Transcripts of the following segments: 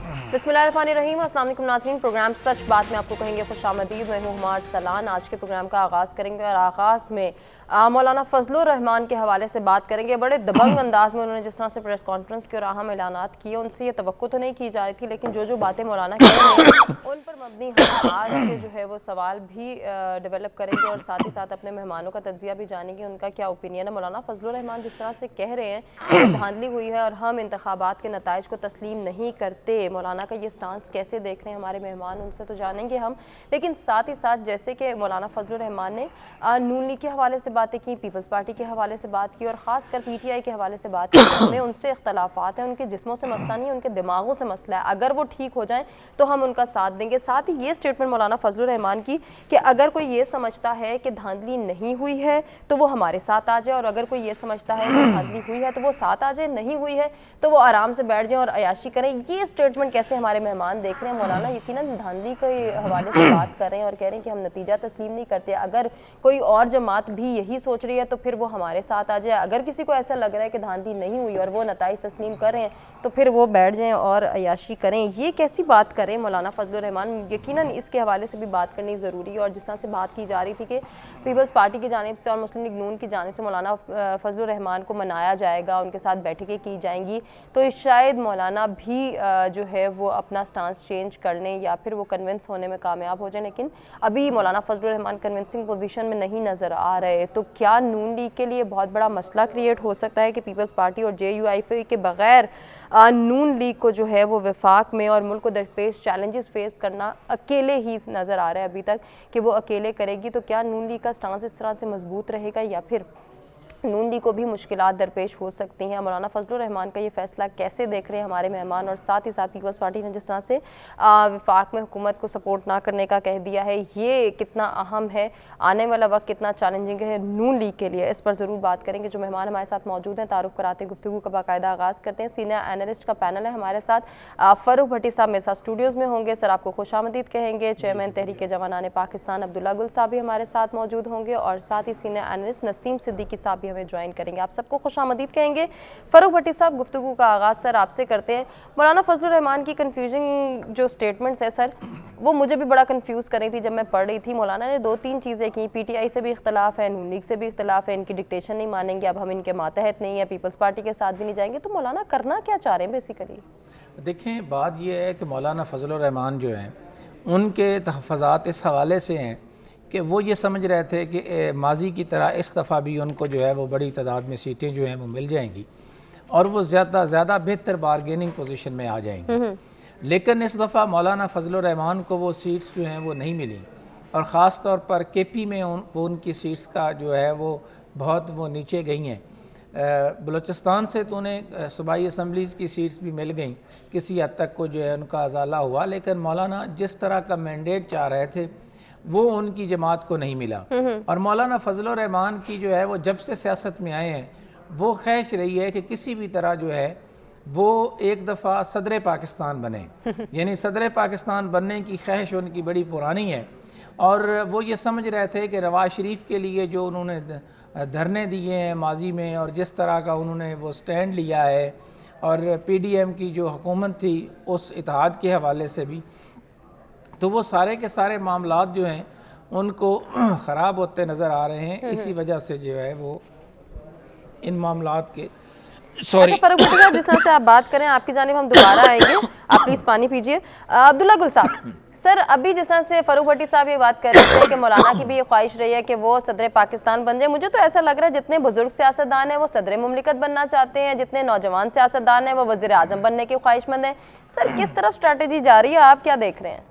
बिस्मिल्लाहिर्रहमानिर्रहीम। अस्सलाम वालेकुम नाज़रीन, प्रोग्राम सच बात में आपको कहेंगे खुशामदीद। मैं हूँ हुमाद सलान। आज के प्रोग्राम का आगाज़ करेंगे और आगाज़ में मौलाना फजलुर रहमान के हवाले से बात करेंगे। बड़े दबंग अंदाज में उन्होंने जिस तरह से प्रेस कॉन्फ्रेंस की और अहम ऐलानात किए, उनसे ये तवक्को तो नहीं की जा रही थी, लेकिन जो जो बातें मौलाना करेंगे उन पर मबनी हम आज के जो है वो सवाल भी डेवलप करेंगे और साथ ही साथ अपने मेहमानों का तज्जिया भी जानेंगे, उनका क्या ओपिनियन है। मौलाना फजलुर रहमान जिस तरह से कह रहे हैं कि धांधली हुई है और हम इंतखाबात के नताइज को तस्लीम नहीं करते, मौलाना का ये स्टांस कैसे देख रहे हैं हमारे मेहमान, उनसे तो जानेंगे हम। लेकिन साथ ही साथ जैसे कि मौलाना फजलुर रहमान ने नून लीग के हवाले से बातें की, पीपल्स पार्टी के हवाले से बात की और ख़ासकर PTI के हवाले से बात की। हमें उनसे इख्तलाफात हैं, उनके जिस्मों से मसला नहीं, उनके दिमागों से मसला है। अगर वो ठीक हो जाएं तो हम उनका साथ देंगे। साथ ही ये स्टेटमेंट मौलाना फजलुर रहमान की कि अगर कोई ये समझता है कि धांधली नहीं हुई है तो वो हमारे साथ आ जाए, और अगर कोई ये समझता है कि धांधली हुई है तो वो साथ आ जाए, नहीं हुई है तो वो आराम से बैठ जाए और अयाशी करें। ये स्टेटमेंट कैसे हमारे मेहमान देख रहे हैं? मौलाना यकीनन धांधली के हवाले से बात कर रहे हैं और कह रहे हैं कि हम नतीजा तस्लीम नहीं करते। अगर कोई और जमात भी यही सोच रही है तो फिर वो हमारे साथ आ जाए। अगर किसी को ऐसा लग रहा है कि धांधली नहीं हुई और वो नताइज तस्लीम कर रहे हैं तो फिर वो बैठ जाएं और अयाशी करें। ये कैसी बात करें मौलाना फजलुर रहमान? यकीनन इसके हवाले से भी बात करनी ज़रूरी है। और जिस तरह से बात की जा रही थी कि पीपल्स पार्टी की जानिब से और मुस्लिम लीग नून की जानिब से मौलाना फजलुर रहमान को मनाया जाएगा, उनके साथ बैठकें की जाएंगी, तो शायद मौलाना भी जो है वो अपना स्टांस चेंज कर लें या फिर वो कन्विंस होने में कामयाब हो जाए। लेकिन अभी मौलाना फजलुर रहमान कन्विंसिंग पोजीशन में नहीं नज़र आ रहे। तो क्या नून लीग के लिए बहुत बड़ा मसला क्रिएट हो सकता है कि पीपल्स पार्टी और JUIF के बगैर नून लीग को जो है वो वफाक में और मुल्क को दरपेश चैलेंजेस फेस करना अकेले ही नज़र आ रहा है अभी तक कि वो अकेले करेगी? तो क्या नून लीग का स्टांस इस तरह से मजबूत रहेगा या फिर नून लीग को भी मुश्किलात दरपेश हो सकती हैं? मौलाना फजलुर रहमान का ये फैसला कैसे देख रहे हैं हमारे मेहमान? और साथ ही साथ पीपल्स पार्टी ने जिस तरह से वफाक में हुकूमत को सपोर्ट ना करने का कह दिया है, ये कितना अहम है? आने वाला वक्त कितना चैलेंजिंग है नून लीग के लिए? इस पर ज़रूर बात करेंगे। जो मेहमान हमारे साथ मौजूद हैं, तारुफ कराते गुफ्तगू का बाकायदा आगाज़ करते हैं। सीनियर एनालिस्ट का पैनल है हमारे साथ। फ़ारूक भट्टी साहब मेरे साथ स्टूडियोज़ में होंगे, सर आपको खुशामदीद कहेंगे। चेयरमैन तहरीक जवानाने पाकिस्तान अब्दुल्ला गुल साहब भी हमारे साथ मौजूद होंगे और साथ ही सीनियर एनालिस्ट नसीम सिद्दीकी साहब भी हमें ज्वाइन करेंगे। आप सबको खुशामदीद कहेंगे। फ़ारूक भट्टी साहब, गुफ्तगू का आगाज़ सर आपसे करते हैं। मौलाना फजलुर रहमान की कन्फ्यूजिंग जो स्टेटमेंट्स है सर, वो मुझे भी बड़ा कंफ्यूज कर रही थी जब मैं पढ़ रही थी। मौलाना ने 2-3 चीज़ें की, PTI से भी इख्तलाफ है, नून लीग से भी इख्तलाफ है, इनकी डिक्टेशन नहीं मानेंगे, अब हम इनके मातहत नहीं है, पीपल्स पार्टी के साथ भी नहीं जाएंगे। तो मौलाना करना क्या चाह रहे हैं बेसिकली? देखें, बात यह है कि मौलाना फजलुर रहमान जो हैं उनके तहफ़्फ़ुज़ात इस हवाले से हैं कि वो ये समझ रहे थे कि माजी की तरह इस दफ़ा भी उनको जो है वो बड़ी तादाद में सीटें जो हैं वो मिल जाएंगी और वो ज़्यादा बेहतर बारगेनिंग पोजीशन में आ जाएंगी। लेकिन इस दफ़ा मौलाना फजलुर रहमान को वो सीट्स जो हैं वो नहीं मिली और ख़ास तौर पर KP में वो उनकी सीट्स का जो है वो बहुत वो नीचे गई हैं। बलूचिस्तान से तो उन्हें सूबाई असम्बलीज़ की सीट्स भी मिल गई, किसी हद तक को जो है उनका अजाला हुआ, लेकिन मौलाना जिस तरह का मैंडेट चाह रहे थे वो उनकी जमात को नहीं मिला। और मौलाना फजलुर रहमान की जो है वो जब से सियासत में आए हैं वो ख्वाहिश रही है कि किसी भी तरह जो है वो एक दफ़ा सदर पाकिस्तान बने, यानी सदर पाकिस्तान बनने की ख्वाहिश उनकी बड़ी पुरानी है। और वो ये समझ रहे थे कि नवाज शरीफ के लिए जो उन्होंने धरने दिए हैं माजी में और जिस तरह का उन्होंने वो स्टैंड लिया है और PDM की जो हुकूमत थी उस इत्तेहाद के हवाले से भी, तो वो सारे के सारे मामलात जो हैं उनको ख़राब होते नज़र आ रहे हैं। इसी वजह से जो है वो इन मामलात के अच्छा फ़ारूक भट्टी साहब, जिस तरह से आप बात करें आपकी जानिब हम दोबारा आएंगे, आप प्लीज़ पानी पीजिए। अब्दुल्ला गुल साहब, सर अभी जिस तरह से फ़ारूक भट्टी साहब ये बात कर रहे थे कि मौलाना की भी ये ख्वाहिश रही है कि वो सदर पाकिस्तान बन जाए, मुझे तो ऐसा लग रहा है जितने बुजुर्ग सियासतदान हैं वो सदर मुमलिकत बनना चाहते हैं, जितने नौजवान सियासतदान हैं वो वज़ीर आज़म बनने के ख्वाहिशमंद हैं। सर किस तरफ स्ट्रैटेजी जा रही है, आप क्या देख रहे हैं?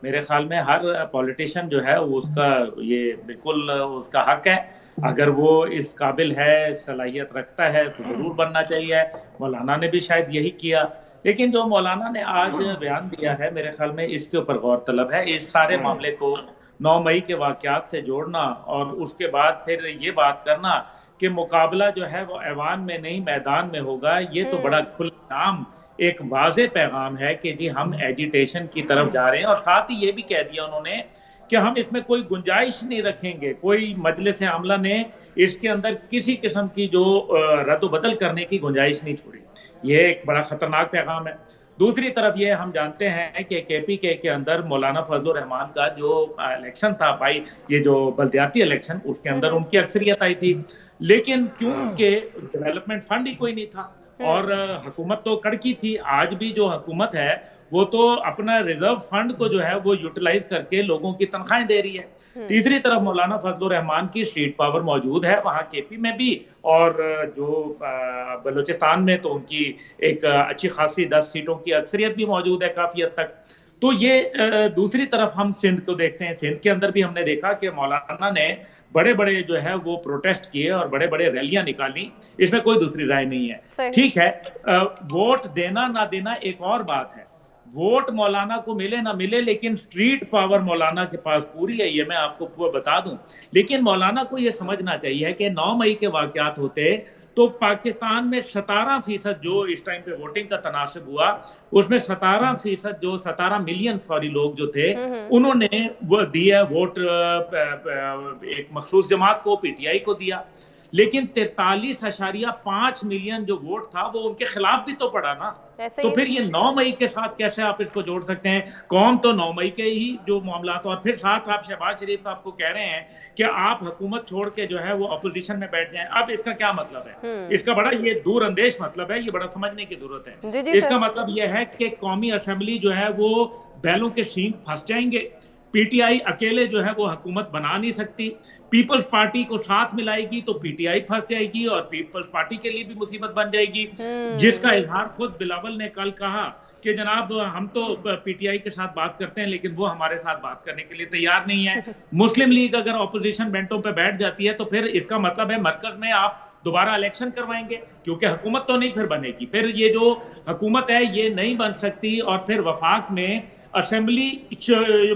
मेरे ख्याल में हर पॉलिटिशियन जो है उसका ये बिल्कुल उसका हक है, अगर वो इस काबिल है, सलाहियत रखता है तो ज़रूर बनना चाहिए। मौलाना ने भी शायद यही किया, लेकिन जो मौलाना ने आज बयान दिया है मेरे ख्याल में इसके ऊपर गौर तलब है। इस सारे मामले को 9 मई के वाक़यात से जोड़ना और उसके बाद फिर ये बात करना कि मुकाबला जो है वो ऐवान में नहीं मैदान में होगा, ये तो बड़ा खुलेआम एक वाज़े पैगाम है कि जी हम एजिटेशन की तरफ जा रहे हैं। और साथ ही ये भी कह दिया उन्होंने कि हम इसमें कोई गुंजाइश नहीं रखेंगे, कोई मजलिस आमला ने इसके अंदर किसी किस्म की जो रद्द-बदल करने की गुंजाइश नहीं छोड़ी। ये एक बड़ा खतरनाक पैगाम है। दूसरी तरफ ये हम जानते हैं कि केपीके के अंदर मौलाना फजलुर रहमान का जो इलेक्शन था भाई, ये जो बल्दियाती इलेक्शन, उसके अंदर उनकी अक्सरियत आई थी, लेकिन क्योंकि डेवलपमेंट फंड ही कोई नहीं था और हुकूमत तो कड़की थी। आज भी जो हुकूमत है वो तो अपना रिजर्व फंड को जो है वो यूटिलाइज करके लोगों की तनख्वाहें दे रही है। तीसरी तरफ मौलाना फजलुर रहमान की स्ट्रीट पावर मौजूद है वहाँ केपी में भी, और जो बलूचिस्तान में तो उनकी एक अच्छी खासी 10 सीटों की अक्सरियत भी मौजूद है काफी हद तक। तो ये दूसरी तरफ हम सिंध को देखते हैं। सिंध के अंदर भी हमने देखा कि मौलाना ने बड़े बड़े जो है वो प्रोटेस्ट किए और बड़े बड़े रैलियां निकाली, इसमें कोई दूसरी राय नहीं है। ठीक है, वोट देना ना देना एक और बात है, वोट मौलाना को मिले ना मिले, लेकिन स्ट्रीट पावर मौलाना के पास पूरी है, ये मैं आपको बता दूं। लेकिन मौलाना को ये समझना चाहिए कि 9 मई के वाकयात होते तो पाकिस्तान में 17% जो इस टाइम पे वोटिंग का तनासब हुआ, उसमें 17% जो 17 मिलियन लोग जो थे, उन्होंने वो दिया वोट एक मखसूस जमात को, पीटीआई को दिया। लेकिन 43.5 मिलियन जो वोट था वो उनके खिलाफ भी तो पड़ा ना। तो फिर ये 9 मई के साथ कैसे आप इसको जोड़ सकते हैं? कौम तो 9 मई के ही जो मामला था, और फिर साथ आप शहबाज शरीफ साहब को कह रहे हैं कि आप हुकूमत छोड़ के जो है वो अपोजिशन में बैठ जाएं। अब इसका क्या मतलब है? इसका बड़ा ये दूर अंदेश मतलब है, ये बड़ा समझने की जरूरत है। इसका मतलब ये है कि कौमी असेंबली जो है वो बैलों के सींग फंस जाएंगे। पीटीआई अकेले जो है वो हुकूमत बना नहीं सकती। पीपल्स पार्टी को साथ मिलाएगी तो पीटीआई फंस जाएगी और पीपल्स पार्टी के लिए भी मुसीबत बन जाएगी, जिसका इजहार खुद बिलावल ने कल कहा कि जनाब हम तो पीटीआई के साथ बात करते हैं लेकिन वो हमारे साथ बात करने के लिए तैयार नहीं है। मुस्लिम लीग अगर ऑपोजिशन बेंटों पे बैठ जाती है तो फिर इसका मतलब है मरकज में आप दोबारा इलेक्शन करवाएंगे, क्योंकि हुकूमत तो नहीं फिर बनेगी। फिर ये जो हुकूमत है ये नहीं बन सकती और फिर वफाक में असेंबली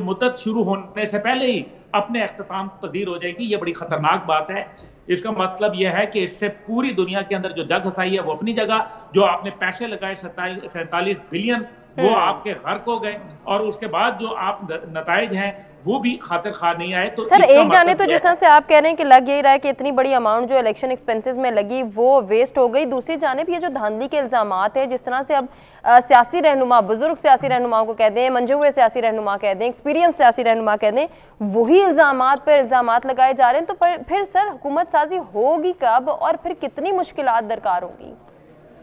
मुद्दत शुरू होने से पहले ही अपने इख्तिताम पजीर हो जाएगी। ये बड़ी खतरनाक बात है। इसका मतलब यह है कि इससे पूरी दुनिया के अंदर जो जग हसाई है वो अपनी जगह, जो आपने पैसे लगाए 47 बिलियन वो आपके गर्क हो गए, और उसके बाद जो आप नताइज हैं वो भी खातिर खा नहीं आए। तो सर एक जाने तो जिस तरह से आप कह रहे हैं कि लग यही रहा है कि इतनी बड़ी अमाउंट जो इलेक्शन एक्सपेंसेस में लगी वो वेस्ट हो गई, दूसरी जानिब ये जो धांधली के इल्जामात है, जिस तरह से अब सियासी रहनुमा, बुजुर्ग सियासी रहनुमाओं को कह दें, मंजे हुए सियासी रहनुमा कह दें, एक्सपीरियंस सियासी रहनुमा कह दें, वही इल्जामात पर इल्जामात लगाए जा रहे हैं। तो फिर सर हुकूमत साजी होगी कब और फिर कितनी मुश्किलात दरकार होंगी?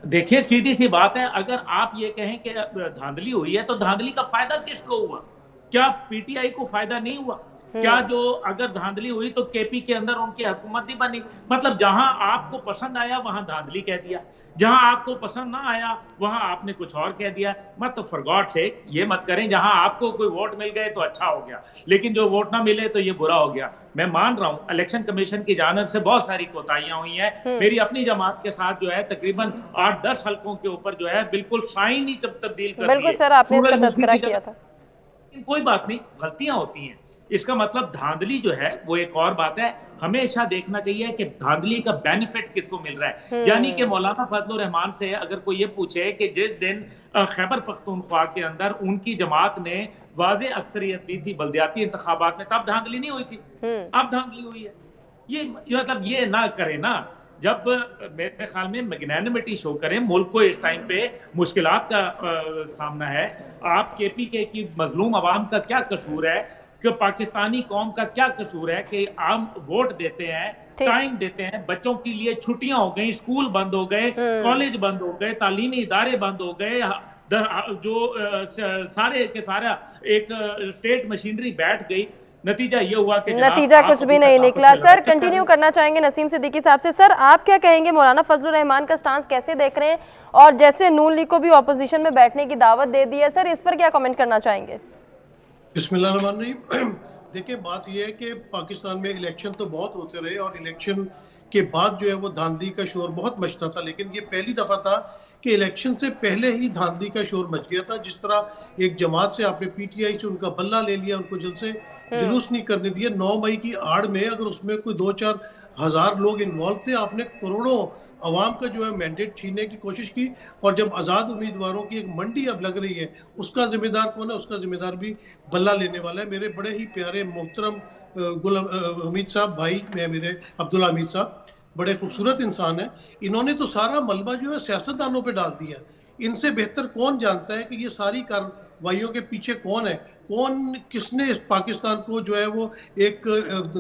देखिए सीधी सी बात है, अगर आप ये कहें कि धांधली हुई है तो धांधली का फायदा किसको हुआ? क्या पीटीआई को फायदा नहीं हुआ? क्या जो अगर धांधली हुई तो केपी के अंदर उनकी हुकूमत नहीं बनी? मतलब जहां आपको पसंद आया वहां धांधली कह दिया, जहां आपको पसंद ना आया वहां आपने कुछ और कह दिया। मत फॉर गॉड सेक ये मत करें, जहां आपको कोई वोट मिल गए तो अच्छा हो गया, लेकिन जो वोट ना मिले तो ये बुरा हो गया। मैं मान रहा हूं इलेक्शन कमीशन की जानिब से बहुत सारी कोताहियां हुई हैं। मेरी अपनी जमात के साथ जो है तकरीबन 8-10 हल्कों के ऊपर जो है बिल्कुल साइन ही तब्दील कर दिए। बिल्कुल सर, आपने इसका तज़किरा किया था। कोई बात नहीं, गलतियां होती हैं, इसका मतलब धांधली जो है वो एक और बात है। हमेशा देखना चाहिए कि धांधली का बेनिफिट किसको मिल रहा है। यानी कि मौलाना फजलुर रहमान से अगर कोई ये पूछे कि जिस दिन खैबर पख्तूनख्वा के अंदर उनकी जमात ने वाज़े अक्सरियत दी थी बल्दियाती इंतखाबात में, तब धांधली नहीं हुई थी, अब धांधली हुई है। ये मतलब ये ना करे ना, जब मेरे ख्याल में मैग्नेनिमिटी शो करें। मुल्क को इस टाइम पे मुश्किलात का सामना है। आप केपीके की मजलूम आवाम का क्या कसूर है, कि पाकिस्तानी कौम का क्या कसूर है कि आम वोट देते हैं, टाइम देते हैं, बच्चों के लिए छुट्टियां हो गई, स्कूल बंद हो गए, कॉलेज बंद हो गए, तालीमी इदारे बंद हो गए, जो सारे के सारा एक स्टेट मशीनरी बैठ गई। नतीजा ये हुआ कि नतीजा कुछ भी नहीं निकला। सर कंटिन्यू करना चाहेंगे नसीम सिद्दीकी साहब से। सर आप क्या कहेंगे, मौलाना फजलुर रहमान का स्टांस कैसे देख रहे हैं, और जैसे नून लीग को भी ऑपोजिशन में बैठने की दावत दे दी है, सर इस पर क्या कमेंट करना चाहेंगे? बिस्मिल्लाहिर्रहमानिर्रहीम। देखिए बात यह है कि पाकिस्तान में इलेक्शन तो बहुत होते रहे और इलेक्शन के बाद जो है वो धांधली का शोर बहुत मचता था, लेकिन ये पहली दफा था कि इलेक्शन से पहले ही धांधली का शोर मच गया था। जिस तरह एक जमात से आपने पीटीआई से उनका बल्ला ले लिया, उनको जल से जुलूस नहीं करने दिया। 9 मई की आड़ में अगर उसमें कोई 2-4 हज़ार लोग इन्वॉल्व थे, आपने करोड़ों अवाम का जो है मैंडेट छीनने की कोशिश की। और जब आज़ाद उम्मीदवारों की एक मंडी अब लग रही है, उसका जिम्मेदार कौन है? उसका जिम्मेदार भी बल्ला लेने वाला है। मेरे बड़े ही प्यारे मोहतरम गुलाम हमीद साहब भाई मेरे अब्दुल्ला हमीद साहब बड़े खूबसूरत इंसान है। इन्होंने तो सारा मलबा जो है सियासतदानों पे डाल दिया। इनसे बेहतर कौन जानता है कि ये सारी कार्रवाइयों के पीछे कौन है, कौन किसने इस पाकिस्तान को जो है वो एक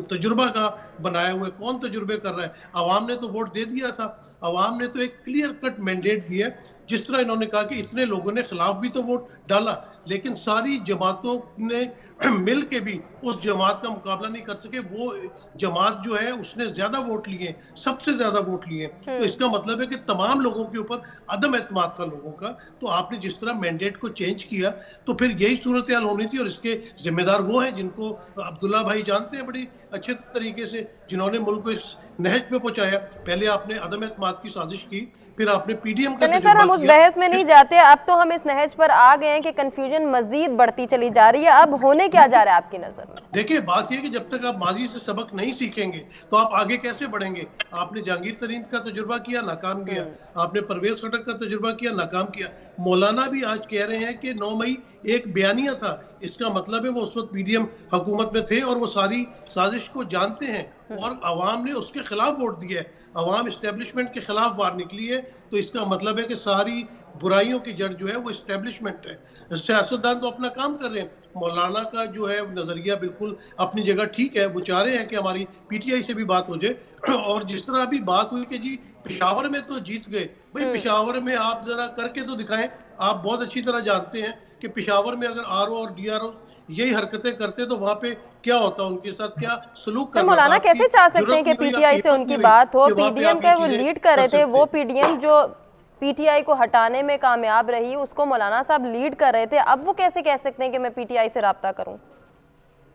तजुर्बा का बनाया हुआ है, कौन तजुर्बे कर रहा है। आवाम ने तो वोट दे दिया था, आवाम ने तो एक क्लियर कट मैंडेट दिया। जिस तरह इन्होंने कहा कि इतने लोगों ने खिलाफ भी तो वोट डाला, लेकिन सारी जमातों ने मिल के भी उस जमात का मुकाबला नहीं कर सके। वो जमात जो है उसने ज्यादा वोट लिए, सबसे ज्यादा वोट लिए। तो इसका मतलब है कि तमाम लोगों के ऊपर अदम एतमाद था लोगों का। तो आपने जिस तरह मैंडेट को चेंज किया तो फिर यही सूरत हाल होनी थी। और इसके जिम्मेदार वो हैं जिनको अब्दुल्ला भाई जानते हैं बड़ी अच्छे तरीके से, जिन्होंने मुल्क को इस नहज पे पहुंचाया। पहले आपने अदम एतमाद की साजिश की, फिर आपने पीडीएम का चलिए सर, हम उस बहस में नहीं जाते। अब तो हम इस नहज पर आ गए हैं कि कंफ्यूजन मजीद बढ़ती चली जा रही है। अब होने क्या जा रहा है आपकी नजर में? देखिए, बात यह कि जब तक आप माजी से सबक नहीं सीखेंगे तो आप आगे कैसे बढ़ेंगे। आपने जहांगीर तरीन का तजुर्बा किया, नाकाम किया। आपने परवेज खटक का तजुर्बा किया, नाकाम किया। मौलाना भी आज कह रहे हैं कि 9 मई एक बयानिया था। इसका मतलब है वो उस वक्त पीडीएम हुकूमत में थे और वो सारी साजिश को जानते हैं और अवाम ने उसके खिलाफ वोट दिया है। अवाम इस्टेब्लिशमेंट के खिलाफ बाहर निकली है। तो इसका मतलब है कि सारी बुराइयों की जड़ जो है वो इस्टेब्लिशमेंट है। सियासतदान तो अपना काम कर रहे हैं। मौलाना का जो है नजरिया बिल्कुल अपनी जगह ठीक है। वो चाह रहे हैं कि हमारी पीटीआई से भी बात हो जाए। और जिस तरह अभी बात हुई कि जी पेशावर में तो जीत गए, भाई पेशावर में आप जरा करके तो दिखाएं। आप बहुत अच्छी तरह जानते हैं कि पेशावर में अगर आरओ और डीआरओ यही हरकतें करते तो वहां पे क्या होता, उनके साथ क्या सलूक करना। मौलाना कैसे चाह सकते हैं कि पीटीआई से उनकी बात हो? पीडीएम का वो लीड कर रहे थे, वो पीडीएम जो पीटीआई को हटाने में कामयाब रही, उसको मौलाना साहब लीड कर रहे थे। अब वो कैसे कह सकते हैं कि मैं पीटीआई से राब्ता करूं?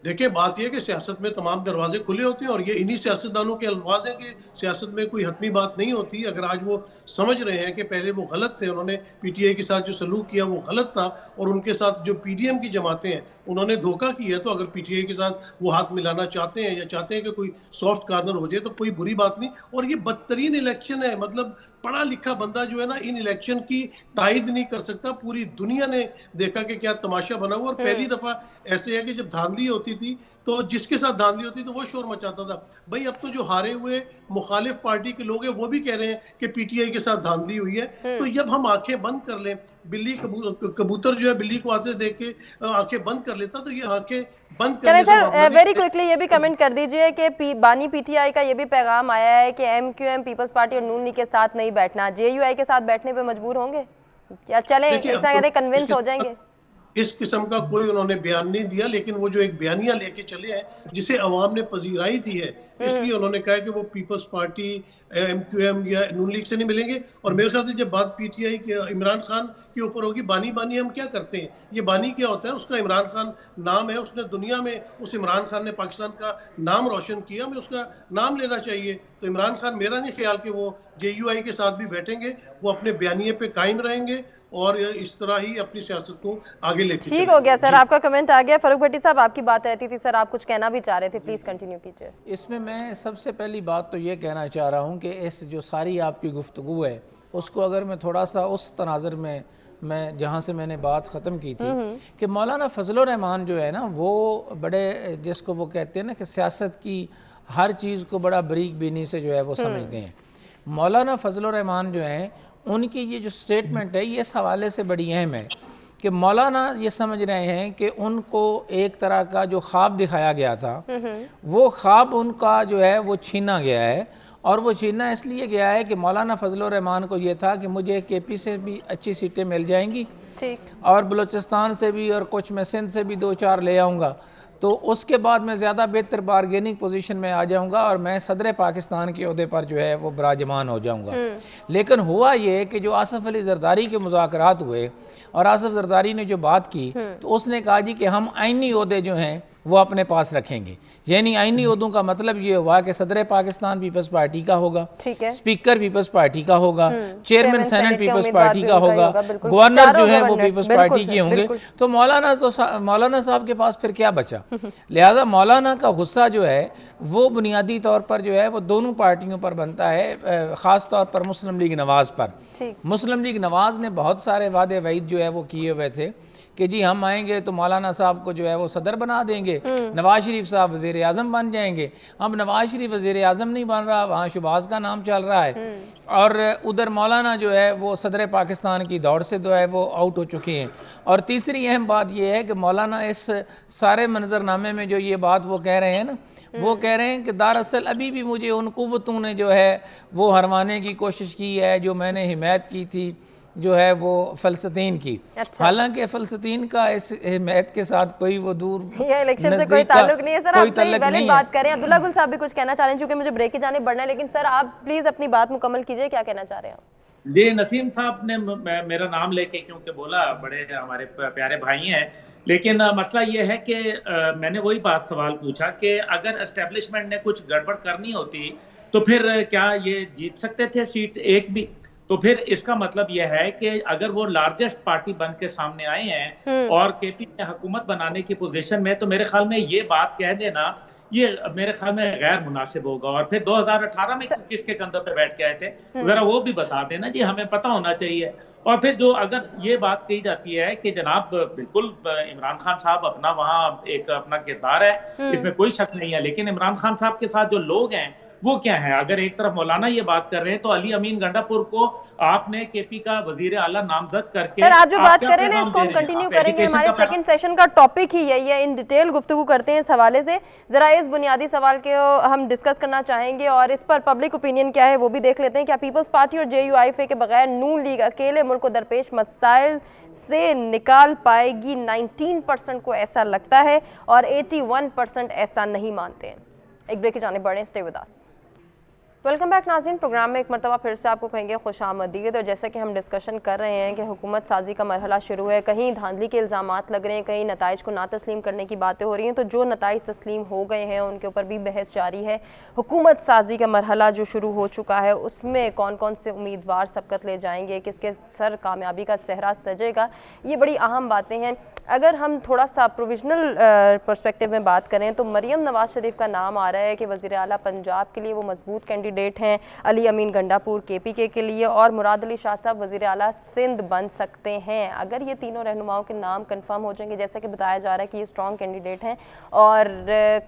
देखिए, बात यह है कि सियासत में तमाम दरवाजे खुले होते हैं और ये इन्हीं सियासतदानों के अल्फाज हैं कि सियासत में कोई हतमी बात नहीं होती। अगर आज वो समझ रहे हैं कि पहले वो गलत थे, उन्होंने पीटीआई के साथ जो सलूक किया वो गलत था और उनके साथ जो पीडीएम की जमातें हैं उन्होंने धोखा किया, तो अगर पीटीआई के साथ वो हाथ मिलाना चाहते हैं या चाहते हैं कि कोई सॉफ्ट कॉर्नर हो जाए तो कोई बुरी बात नहीं। और ये बदतरीन इलेक्शन है। मतलब पढ़ा लिखा बंदा जो है ना इन इलेक्शन की तायद नहीं कर सकता। पूरी दुनिया ने देखा कि क्या तमाशा बना हुआ। और पहली दफा ऐसे है कि जब धांधली होती थी तो जिसके साथ धांधली होती तो वो शोर मचाता था। भाई अब तो जो हारे हुए मुखालिफ पार्टी के लोग हैं वो भी कह रहे हैं कि पीटीआई के साथ धांधली हुई है। तो जब हम आंखें बंद कर लें, बिल्ली कबूतर जो है बिल्ली को आते देख के आंखें बंद कर लेता, तो ये आंखें बंद करने से सर वेरी क्विकली ये भी कमेंट कर दीजिए कि बानी पीटीआई का ये भी पैगाम आया है कि एमक्यूएम पीपल्स पार्टी और नून लीग के साथ नहीं बैठना, जेयूआई के साथ बैठने पे मजबूर होंगे क्या? चलें ऐसा कहते कन्विंस हो जाएंगे? इस किस्म का कोई उन्होंने बयान नहीं दिया, लेकिन वो जो एक बयानिया लेके चले हैं जिसे अवाम ने पजीराई दी है, इसलिए उन्होंने कहा कि वो पीपल्स पार्टी एमक्यूएम या नून लीग से नहीं मिलेंगे। और मेरे ख्याल से जब बात पीटीआई के इमरान खान के ऊपर होगी, बानी बानी हम क्या करते हैं, ये बानी क्या होता है? उसका इमरान खान नाम है, उसने दुनिया में उस इमरान खान ने पाकिस्तान का नाम रोशन किया, हमें उसका नाम लेना चाहिए। तो इमरान खान, मेरा नहीं ख्याल कि वो जेयूआई के साथ भी बैठेंगे, वो अपने बयानिए पे कायम रहेंगे और इस तरह ही अपनी सियासत को आगे लेके ठीक हो गया सर, आपका कमेंट आ गया। फरूक भट्टी साहब, आपकी बात रहती थी सर, आप कुछ कहना भी चाह रहे थे, प्लीज कंटिन्यू कीजिए। इसमें मैं सबसे पहली बात तो ये कहना चाह रहा हूँ कि इस जो सारी आपकी गुफ्तगू है उसको अगर मैं थोड़ा सा उस तनाज़र में मैं जहाँ से मैंने बात ख़त्म की थी कि मौलाना फजलुर रहमान जो है ना, वो बड़े जिसको वो कहते हैं ना कि सियासत की हर चीज़ को बड़ा बरीक बीनी से जो है वो समझते हैं। मौलाना फजलुर रहमान जो हैं, उनकी ये जो स्टेटमेंट है ये इस हवाले से बड़ी अहम है कि मौलाना ये समझ रहे हैं कि उनको एक तरह का जो ख्वाब दिखाया गया था वो ख्वाब उनका जो है वो छीना गया है। और वो छीना इसलिए गया है कि मौलाना फजलुर रहमान को ये था कि मुझे केपी से भी अच्छी सीटें मिल जाएंगी और बलूचिस्तान से भी, और कुछ मैं सिंध से भी 2-4 ले आऊँगा, तो उसके बाद मैं ज़्यादा बेहतर बारगेनिंग पोजीशन में आ जाऊंगा और मैं सदर पाकिस्तान के ओहदे पर जो है वो बराजमान हो जाऊंगा। लेकिन हुआ ये कि जो आसिफ अली जरदारी के मुज़ाकरात हुए और आसिफ जरदारी ने जो बात की तो उसने कहा जी कि हम आइनी ओहदे जो हैं वो अपने पास रखेंगे। यानी आइनी ओहदों का मतलब ये हुआ कि सदर पाकिस्तान पीपल्स पार्टी का होगा, स्पीकर पीपल्स पार्टी का होगा, चेयरमैन सेनेट पीपल्स पार्टी का होगा, गवर्नर जो है वो पीपल्स पार्टी के होंगे। तो मौलाना साहब के पास फिर क्या बचा? लिहाजा मौलाना का गुस्सा जो है वो बुनियादी तौर पर जो है वो दोनों पार्टियों पर बनता है, ख़ास तौर पर मुस्लिम लीग नवाज़ पर। मुस्लिम लीग नवाज़ ने बहुत सारे वादे वईद जो है वो किए हुए थे कि जी हम आएंगे तो मौलाना साहब को जो है वो सदर बना देंगे जाएंगे, नवाज शरीफ साहब वज़ीर आज़म बन जाएंगे। अब नवाज शरीफ वज़ीर आज़म नहीं बन रहा, वहाँ शहबाज का नाम चल रहा है, और उधर मौलाना जो है वो सदर पाकिस्तान की दौड़ से जो है वो आउट हो चुके हैं। और तीसरी अहम बात ये है कि मौलाना इस सारे मंजरनामे में जो ये बात वो कह रहे हैं ना, वो कह रहे हैं कि दरअसल अभी भी मुझे उन कुव्वतों ने जो है वो हरवाने की कोशिश की है जो मैंने हिमायत की थी जो है वो फ़लस्तीन की। अच्छा। हालांकि फ़लस्तीन का इस हिमायत के साथ कोई वो दूर ये इलेक्शन से कोई ताल्लुक नहीं है। सर आपसे वैलिड बात करें, अब्दुल्ला गुल साहब भी कुछ कहना चाह रहे हैं, क्योंकि मुझे ब्रेक की जाने बढ़ना है, लेकिन सर आप प्लीज अपनी बात मुकम्मल कीजिए, क्या कहना चाह रहे हैं आप? जी, नसीम साहब ने मेरा नाम लेके क्योंकि बोला, बड़े हमारे प्यारे भाई हैं, लेकिन मसला ये है कि मैंने वही बात सवाल पूछा कि अगर एस्टेब्लिशमेंट ने कुछ गड़बड़ करनी होती तो फिर क्या ये जीत सकते थे सीट एक भी? तो फिर इसका मतलब यह है कि अगर वो लार्जेस्ट पार्टी बन के सामने आए हैं और केपी में हुकूमत बनाने की पोजीशन में, तो मेरे ख्याल में ये बात कह देना ये मेरे ख्याल में गैर मुनासिब होगा। और फिर 2018 में किसके कंधों पे बैठ के आए थे, जरा वो भी बता देना जी, हमें पता होना चाहिए। और फिर जो अगर ये बात कही जाती है कि जनाब बिल्कुल इमरान खान साहब अपना वहाँ एक अपना किरदार है, इसमें कोई शक नहीं है, लेकिन इमरान खान साहब के साथ जो लोग हैं वो क्या है? अगर एक तरफ मौलाना ये बात कर रहे हैं तो अली अमीन गंडापुर को आपने केपी का वजीर आला नामजद करके, सर आप जो बात कर रहे हैं इसको हम कंटिन्यू करेंगे, हमारे सेकंड सेशन का टॉपिक ही यही है, इन डिटेल गुफ्तगू करते हैं इस हवाले से। जरा इस बुनियादी सवाल के हम डिस्कस करना चाहेंगे और इस पर पब्लिक ओपिनियन क्या है वो भी देख लेते हैं। क्या पीपल्स पार्टी और JUIF के बगैर नून लीग अकेले मुल्क को दरपेश मसाइल से निकाल पाएगी? 19% को ऐसा लगता है और 81% ऐसा नहीं मानते हैं। एक ब्रेक की जाने बढ़े, stay with us. Welcome back नाज़रीन, प्रोग्राम में एक मरतबा फिर से आपको कहेंगे खुशामदीद। और जैसा कि हम डिस्कशन कर रहे हैं कि हुकूमत साजी का मरहला शुरू है, कहीं धांधली के इल्ज़ामात लग रहे हैं, कहीं नताइज को ना तस्लीम करने की बातें हो रही हैं, तो जो नताइज तस्लीम हो गए हैं उनके ऊपर भी बहस जारी है। हुकूमत साजी का मरहला जो शुरू हो चुका है उसमें कौन कौन से उम्मीदवार सबकत ले जाएंगे, किसके सर कामयाबी का सेहरा सजेगा, ये बड़ी अहम बातें हैं। अगर हम थोड़ा सा प्रोविजनल पर्सपेक्टिव में बात करें तो मरियम नवाज शरीफ का नाम आ रहा है कि वज़ीर आला पंजाब के लिए वो मजबूत कैंडिडेट हैं, अली अमीन गंडापुर KPK के लिए, और मुराद अली शाह साहब वज़ीर आला सिंध बन सकते हैं। अगर ये तीनों रहनुमाओं के नाम कंफर्म हो जाएंगे, जैसा कि बताया जा रहा है कि ये स्ट्रॉन्ग कैंडिडेट हैं और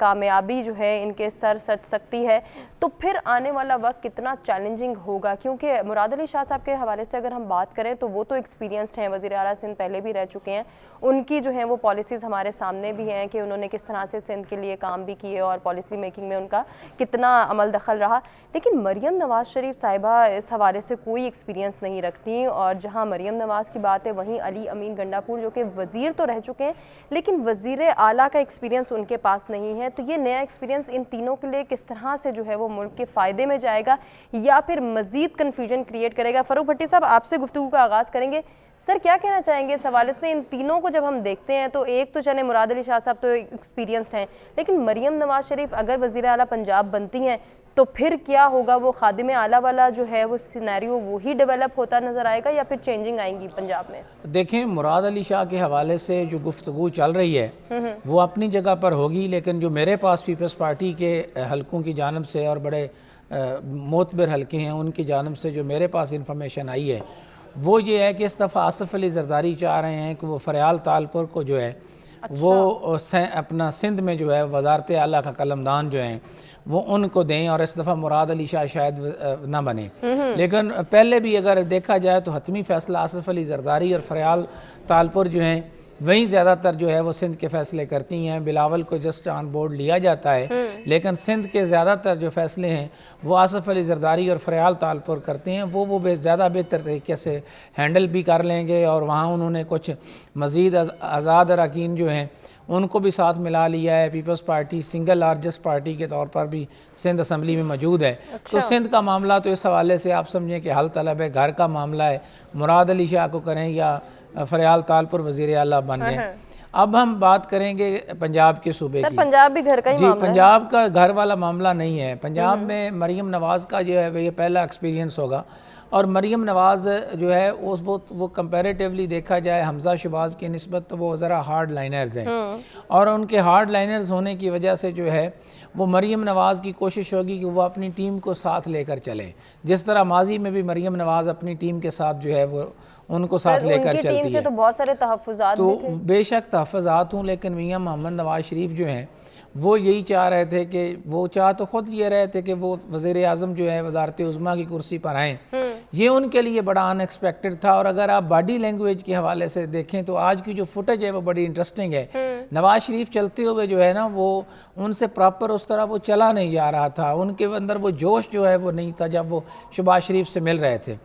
कामयाबी जो है इनके सर सज सकती है, तो फिर आने वाला वक्त कितना चैलेंजिंग होगा? क्योंकि मुराद अली शाह साहब के हवाले से अगर हम बात करें तो वो तो एक्सपीरियंस्ड हैं, वज़ीर आला सिंध पहले भी रह चुके हैं, उनकी जो है वो पॉलिसीज़ हमारे सामने भी हैं कि उन्होंने किस तरह से सिंध के लिए काम भी किए और पॉलिसी मेकिंग में उनका कितना अमल दखल रहा। लेकिन मरियम नवाज शरीफ साहिबा इस हवाले से कोई एक्सपीरियंस नहीं रखती, और जहां मरियम नवाज की बात है वहीं अली अमीन गंडापुर जो कि वज़ीर तो रह चुके हैं लेकिन वज़ीर आला का एक्सपीरियंस उनके पास नहीं है। तो ये नया एक्सपीरियंस इन तीनों के लिए किस तरह से जो है वो मुल्क के फ़ायदे में जाएगा या फिर मज़ीद कन्फ्यूजन क्रिएट करेगा? फ़ारूक भट्टी साहब, आपसे गुफ्तगू का आगाज़ करेंगे। सर क्या कहना चाहेंगे इस हवाले से? इन तीनों को जब हम देखते हैं तो एक तो चले मुराद अली शाह साहब तो एक्सपीरियंस्ड हैं, लेकिन मरियम नवाज शरीफ अगर वज़ीर आला पंजाब बनती हैं तो फिर क्या होगा? वो खादिम आला वाला जो है वो सिनेरियो वही डेवलप होता नज़र आएगा या फिर चेंजिंग आएंगी पंजाब में? देखें, मुराद अली शाह के हवाले से जो गुफ्तगू चल रही है वो अपनी जगह पर होगी, लेकिन जो मेरे पास पीपल्स पार्टी के हलकों की जानब से और बड़े मोतबर हलके हैं उनकी जानब से जो मेरे पास इंफॉर्मेशन आई है वो ये है कि इस दफ़ा आसिफ अली जरदारी चाह रहे हैं कि वो फरियाल तालपुर को जो है वो अपना सिंध में जो है वज़ारत आला का कलमदान जो है वो उनको दें, और इस दफ़ा मुराद अली शाह शायद ना बने। लेकिन पहले भी अगर देखा जाए तो हतमी फ़ैसला आसिफ अली जरदारी और फरियाल तालपुर जो हैं वहीं ज़्यादातर जो है वो सिंध के फ़ैसले करती हैं। बिलावल को जस्ट ऑन बोर्ड लिया जाता है, लेकिन सिंध के ज़्यादातर जो फ़ैसले हैं वो आसिफ अली जरदारी और फरियाल तालपुर करते हैं। वो ज़्यादा बेहतर तरीके से हैंडल भी कर लेंगे, और वहाँ उन्होंने कुछ मज़ीद आज़ाद अरकान जो हैं उनको भी साथ मिला लिया है। People's party single largest party के तौर पर भी सिंध असम्बली में मौजूद है। तो सिंध का मामला तो इस हवाले से आप समझें कि हल तलब है, घर का मामला है, मुराद अली शाह को करें या फरियाल तालपुर वज़ीर आला बन गए। अब हम बात करेंगे पंजाब के सूबे की। पंजाब भी घर का ही जी, मामला पंजाब का घर वाला मामला नहीं है। पंजाब में मरियम नवाज़ का जो है ये पहला एक्सपीरियंस होगा। और मरीम नवाज़ जो है वो कंपैरेटिवली देखा जाए हमजा शहबाज की निस्बत तो वो ज़रा हार्ड लाइनर्स हैं, और उनके हार्ड लाइनर्स होने की वजह से जो है वो मरीम नवाज़ की कोशिश होगी कि वो अपनी टीम को साथ लेकर चलें, जिस तरह माजी में भी मरीम नवाज़ अपनी टीम के साथ जो है वो उनको साथ लेकर चलती है। तो बहुत सारे तहफ़्फ़ुज़ात तो भी थे। बेशक तहफ़्फ़ुज़ात हूँ, लेकिन मियाँ मोहम्मद नवाज़ शरीफ जो हैं वो यही चाह रहे थे कि वो चाह तो ख़ुद ये रहे थे कि वो वज़ीर आज़म जो है वज़ारत उज़्मा की कुर्सी पर आएँ। ये उनके लिए बड़ा अनएक्सपेक्टेड था। और अगर आप बॉडी लैंग्वेज के हवाले से देखें तो आज की जो फुटेज है वो बड़ी इंटरेस्टिंग है। नवाज़ शरीफ चलते हुए जो है ना वो उनसे प्रॉपर उस तरह वो चला नहीं जा रहा था, उनके अंदर वो जोश जो है वो नहीं था जब वो शहबाज शरीफ से मिल रहे थे।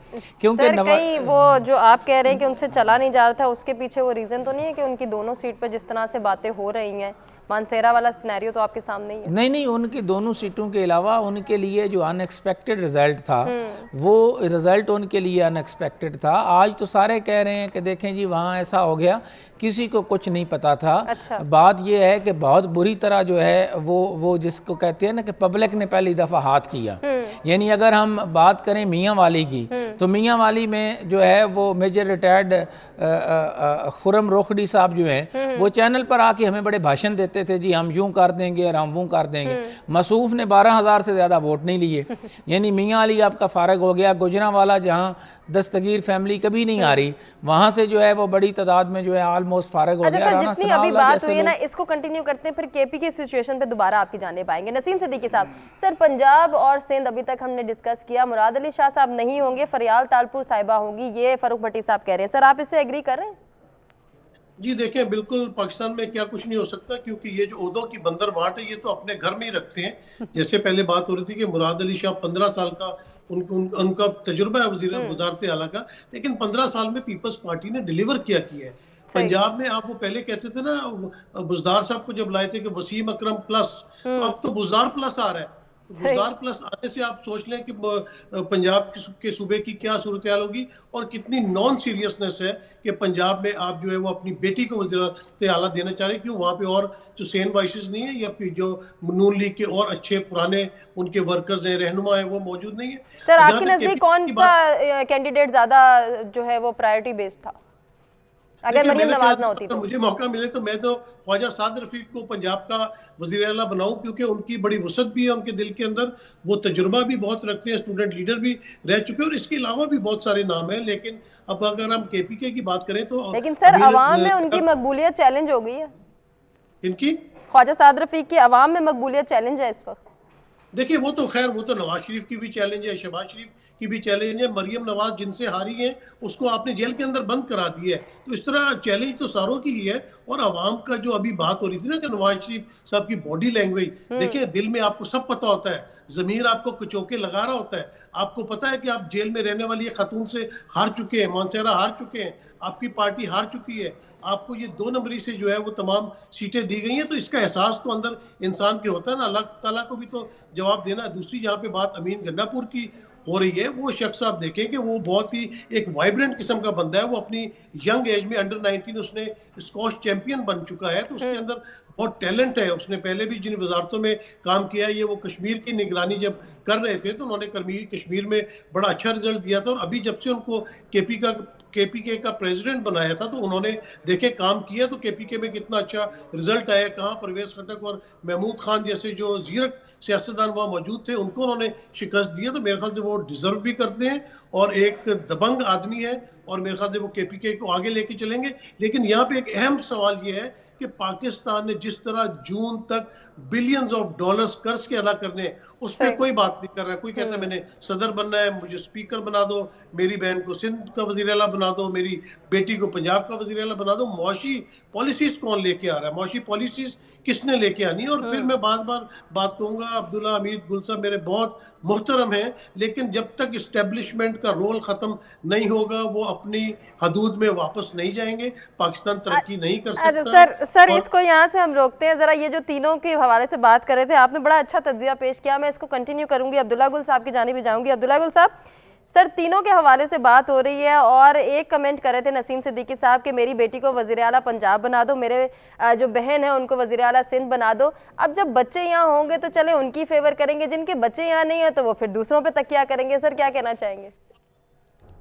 क्योंकि कहीं वो जो आप कह रहे हैं कि उनसे चला नहीं जा रहा था, उसके पीछे वो रीज़न तो नहीं है कि उनकी दोनों सीट पर जिस तरह से बातें हो रही हैं, मानसेरा वाला सिनेरियो तो आपके सामने ही है। नहीं, उनकी दोनों सीटों के अलावा उनके लिए जो अनएक्सपेक्टेड रिजल्ट था वो रिजल्ट उनके लिए अनएक्सपेक्टेड था। आज तो सारे कह रहे हैं कि देखें जी वहाँ ऐसा हो गया, किसी को कुछ नहीं पता था। अच्छा। बात यह है कि बहुत बुरी तरह जो है वो जिसको कहते हैं ना कि पब्लिक ने पहली दफ़ा हाथ किया। यानी अगर हम बात करें मियाँ वाली की तो मियाँ वाली में जो है वो मेजर रिटायर्ड खुरम रोखड़ी साहब जो हैं वो चैनल पर आके हमें बड़े भाषण देते थे, जी हम यूं कर देंगे और हम वो कर देंगे। मसूफ ने 12,000 से ज़्यादा वोट नहीं लिए। यानी मियाँ अली आपका फारग हो गया। गुजरांवाला जहाँ दस्तगीर फैमिली कभी नहीं आ रही, वहाँ से जो है वो बड़ी तादाद में जो है ऑलमोस्ट फारग हो अच्छा गया। सर, राना जितनी अभी सनाउल्लाह बात जैसे हुई है ना, लोग- इसको कंटिन्यू करते हैं, फिर केपी की सिचुएशन पे दोबारा आपकी जानिब आएंगे। नसीम सिद्दीकी साहब, सर पंजाब और सिंध अभी तक हमने डिस्कस किया, मुराद अली शाह साहब नहीं होंगे, फरियाल तालपुर साहिबा होंगी, ये फरूख भट्टी साहब कह रहे हैं। सर आप इससे एग्री कर रहे हैं? जी देखें, बिल्कुल पाकिस्तान में क्या कुछ नहीं हो सकता, क्योंकि ये जो ओहदों की बंदर बाट है ये तो अपने घर में ही रखते हैं। जैसे पहले बात हो रही थी कि मुराद अली शाह 15 साल का उनका तजुर्बा है वजारत आला का, लेकिन 15 साल में पीपल्स पार्टी ने डिलीवर किया है। पंजाब में आप वो पहले कहते थे ना, बुजदार साहब को जब लाए थे कि वसीम अकरम प्लस, तो अब तो बुजदार प्लस आ रहा है। तो बुजदार प्लस आने से आप सोच लें कि पंजाब के सूबे की क्या सूरत हाल होगी और कितनी नॉन सीरियसनेस है कि पंजाब में आप जो है वो अपनी बेटी को वज़ीर आला देना चाह रहे हैं। क्यों? वहाँ पे और जो सेन वाइसेस नहीं है या फिर जो नून लीग के और अच्छे पुराने उनके वर्कर्स हैं, रहनुमा है, वो मौजूद नहीं है। सर आपके नजदीक कौन सा कैंडिडेट ज्यादा जो है वो प्रायोरिटी बेस्ड था अगर मरियम नवाज ना होती? तो मुझे मौका मिले तो मैं तो ख्वाजा साद रफीक को पंजाब का वज़ीर आला बनाऊं, क्योंकि उनकी बड़ी वसअत भी है, उनके दिल के अंदर वो तजुर्बा भी बहुत रखते हैं, स्टूडेंट लीडर भी रह चुके हैं, और इसके अलावा भी बहुत सारे नाम हैं। लेकिन अब अगर हम केपीके की बात करें तो लेकिन सर अवाम में उनकी मकबूलियत चैलेंज हो गई है। इनकी ख्वाजा साद रफीक की अवाम में मकबूलियत चैलेंज है इस वक्त। देखिए वो तो खैर वो तो नवाज शरीफ की भी चैलेंज है, शहबाज शरीफ की भी चैलेंज है। मरियम नवाज जिनसे हारी है उसको आपने जेल के अंदर बंद करा दिया है। तो इस तरह चैलेंज तो सारों की ही है। और आवाम का जो अभी बात हो रही थी ना कि नवाज शरीफ साहब की बॉडी लैंग्वेज, देखिए दिल में आपको सब पता होता है, जमीर आपको कुचोके लगा रहा होता है। आपको पता है कि आप जेल में रहने वाली खातून से हार चुके हैं, मानसेरा हार चुके हैं, आपकी पार्टी हार चुकी है, आपको ये 2 नंबरी से जो है वो तमाम सीटें दी गई हैं। तो इसका एहसास तो अंदर इंसान के होता है ना, अल्लाह ताला को भी तो जवाब देना है। दूसरी जहाँ पे बात अमीन गन्नापुर की हो रही है, वो शख्स आप देखें कि वो बहुत ही एक वाइब्रेंट किस्म का बंदा है। वो अपनी यंग एज में अंडर 19 उसने स्कॉश चैंपियन बन चुका है। तो उसके अंदर बहुत टैलेंट है। उसने पहले भी जिन वजारतों में काम किया है, ये वो कश्मीर की निगरानी जब कर रहे थे तो उन्होंने कश्मीर में बड़ा अच्छा रिजल्ट दिया था। और अभी जब से उनको केपीके का प्रेसिडेंट बनाया था तो उन्होंने देखे काम किया, तो केपीके में कितना अच्छा रिजल्ट आया। कहाँ परवेज खटक और महमूद खान जैसे जो जीरक सियासतदान वहाँ मौजूद थे उनको उन्होंने शिकस्त दिया। तो मेरे ख्याल से वो डिजर्व भी करते हैं और एक दबंग आदमी है, और मेरे ख्याल से वो केपीके को आगे लेके चलेंगे। लेकिन यहाँ पे एक अहम सवाल ये है कि पाकिस्तान ने जिस तरह जून तक बिलियंस ऑफ डॉलर्स कर्ज के अदा करने हैं, उस पर कोई बात नहीं कर रहा है। कोई कहता है मैंने सदर बनना है, मुझे स्पीकर बना दो, मेरी बहन को सिंध का वजीर आला बना दो, मेरी बेटी को पंजाब का वजीर आला बना दो। मुआशी पॉलिसीज कौन लेके आ रहा है? मुआशी पॉलिसीज किसने लेके आनी? और फिर मैं बार बार बात कहूंगा, अब्दुल्ला हमीद गुल साहब मेरे बहुत मोहतरम हैं, लेकिन जब तक इस्टेब्लिशमेंट का रोल खत्म नहीं होगा वो अपनी हदूद में वापस नहीं जाएंगे, पाकिस्तान तरक्की नहीं कर सकता। सर इसको यहाँ से हम रोकते हैं। जरा ये जो तीनों के हवाले से बात कर रहे थे, आपने बड़ा अच्छा तज्जिया पेश किया, मैं इसको कंटिन्यू करूंगी। अब्दुल्ला गुल साहब की जानिब भी जाऊंगी। अब्दुल्ला गुल साहब, सर तीनों के हवाले से बात हो रही है और एक कमेंट कर रहे थे नसीम सिद्दीकी साहब कि मेरी बेटी को वज़ीर आला पंजाब बना दो, मेरे जो बहन है उनको वज़ीर आला सिंध बना दो। अब जब बच्चे यहाँ होंगे तो चले उनकी फेवर करेंगे, जिनके बच्चे यहाँ नहीं है तो वो फिर दूसरों पे तकिया करेंगे। सर क्या कहना चाहेंगे?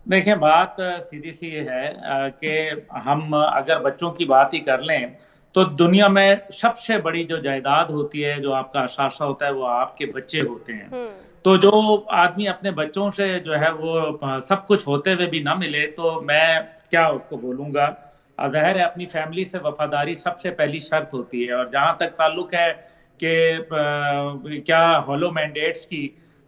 देखिए, बात सीधी सी ये है कि हम अगर बच्चों की बात ही कर लें तो दुनिया में सबसे बड़ी जो जायदाद होती है, जो आपका अशाशा होता है, वो आपके बच्चे होते हैं। तो जो आदमी अपने बच्चों से जो है वो सब कुछ होते हुए भी ना मिले तो मैं क्या उसको बोलूंगा। ज़ाहिर है अपनी फैमिली से वफादारी सबसे पहली शर्त होती है। और जहां तक ताल्लुक है कि क्या हॉलो मैंडेट्स की,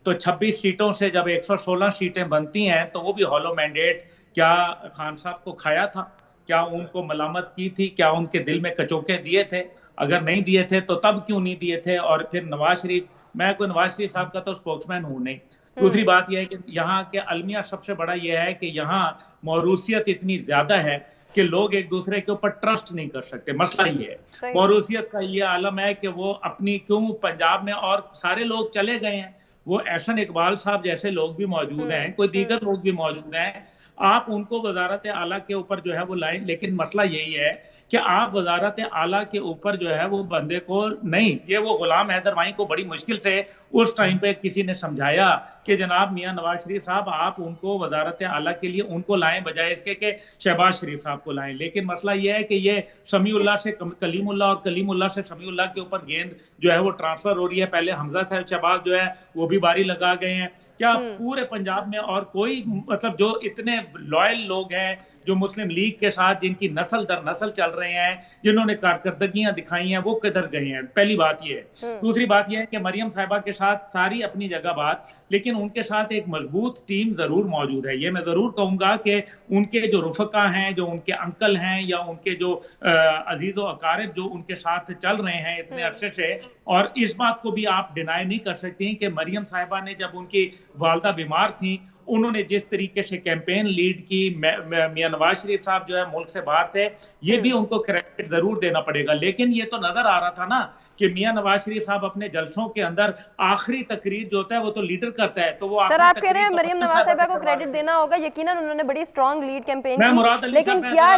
तो 26 सीटों से जब 116 सीटें बनती हैं तो वो भी हॉलो मैंडेट। क्या खान साहब को खाया था? क्या उनको मलामत की थी? क्या उनके दिल में कचोके दिए थे? अगर नहीं दिए थे तो तब क्यों नहीं दिए थे? और फिर नवाज शरीफ, मैं कोई नवाज शरीफ साहब का तो स्पोक्समैन हूं नहीं। दूसरी बात यह है कि यहाँ के अलमिया सबसे बड़ा यह है कि यहाँ मौरूसियत इतनी ज्यादा है कि लोग एक दूसरे के ऊपर ट्रस्ट नहीं कर सकते। मसला ये है, मौरूसियत का ये आलम है कि वो अपनी, क्यों पंजाब में और सारे लोग चले गए हैं, वो एहसन इकबाल साहब जैसे लोग भी मौजूद हैं, कोई दीगर लोग भी मौजूद हैं, आप उनको वजारत आला के ऊपर जो है वो लाएं। लेकिन मसला यही है कि आप वजारत आला के ऊपर जो है वो बंदे को नहीं, ये वो गुलाम हैदर वाई को बड़ी मुश्किल से उस टाइम पे किसी ने समझाया कि जनाब मियां नवाज शरीफ साहब आप उनको वजारत आला के लिए उनको लाएं, बजाय इसके कि शहबाज शरीफ साहब को लाएं। लेकिन मसला यह है कि ये समीउल्लाह से कलीमुल्लाह और कलीमुल्लाह से समीउल्लाह के ऊपर गेंद जो है वो ट्रांसफर हो रही है। पहले हमजा साहब शहबाज जो है वो भी बारी लगा गए हैं। क्या पूरे पंजाब में और कोई, मतलब जो इतने लॉयल लोग हैं जो मुस्लिम लीग के साथ, जिनकी नस्ल दर नस्ल चल रहे हैं, जिन्होंने कारकर्दगियां दिखाई हैं, वो किधर गए हैं? पहली बात ये है। दूसरी बात ये है कि मरियम साहिबा के साथ सारी अपनी जगह बात, लेकिन उनके साथ एक मजबूत टीम जरूर मौजूद है। ये मैं जरूर कहूंगा कि उनके जो रुफका हैं, जो उनके अंकल हैं, या उनके जो अजीजो अकारिब जो उनके साथ चल रहे हैं इतने अरसे से, और इस बात को भी आप डिनाई नहीं कर सकती कि मरियम साहिबा ने, जब उनकी वालदा बीमार थी, उन्होंने जिस तरीके से कैंपेन लीड की, मियां नवाज शरीफ साहब जो है मुल्क से बाहर थे, ये भी उनको क्रेडिट जरूर देना पड़ेगा। लेकिन ये तो नजर आ रहा था ना कि मियां नवाज शरीफ साहब अपने जलसों के अंदर आखिरी तकरीर जो होता है वो तो लीडर करता है, तो वो सर आप कह रहे हैं मरियम नवाज साहिबा को क्रेडिट देना होगा, यकीनन उन्होंने बड़ी स्ट्रॉन्ग लीड कैंपेन की, लेकिन क्या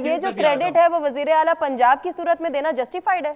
ये जो क्रेडिट है वो वजीर आला पंजाब की सूरत में देना जस्टिफाइड है?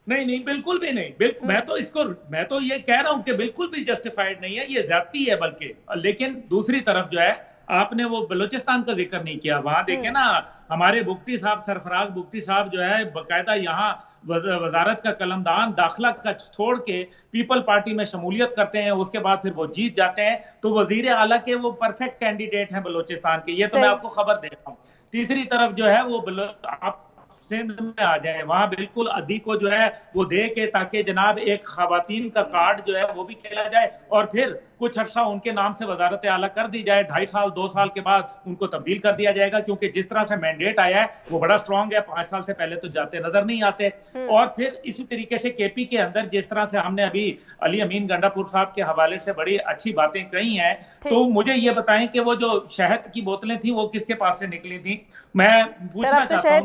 नहीं नहीं, बिल्कुल भी नहीं। मैं तो ये कह रहा हूं कि बिल्कुल भी जस्टिफाइड नहीं है, ये ज्यादती है बल्कि। लेकिन दूसरी तरफ जो है, आपने वो बलूचिस्तान का जिक्र नहीं किया। वहां देखे ना, हमारे बुख्ती साहब, सरफराज बुख्ती साहब जो है बाकायदा यहाँ वजारत का कलमदान दाखिला का छोड़ के पीपल पार्टी में शमूलियत करते हैं, उसके बाद फिर वो जीत जाते हैं। तो वजीर आला के वो परफेक्ट कैंडिडेट हैं बलूचिस्तान के, ये तो मैं आपको खबर दे रहा हूँ। तीसरी तरफ जो है वो आप सिंध में आ जाए, वहां बिल्कुल अदी को जो है वो दे के, ताकि जनाब एक खवातीन का कार्ड जो है वो भी खेला जाए, और फिर कुछ अर्सा उनके नाम से वजारत आला कर दी जाए। 2.5 साल 2 साल के बाद उनको तब्दील कर दिया जाएगा, क्योंकि जिस तरह से मैंडेट आया है वो बड़ा स्ट्रांग है। 5 साल से पहले तो जाते नजर नहीं आते। और फिर इसी तरीके से केपी के अंदर जिस तरह से हमने अभी अली अमीन गंडापुर साहब के हवाले से बड़ी अच्छी बातें कही हैं, तो मुझे ये बताएं कि वो जो शहद की बोतलें थी वो किसके पास से निकली थी? मैं पूछना चाहता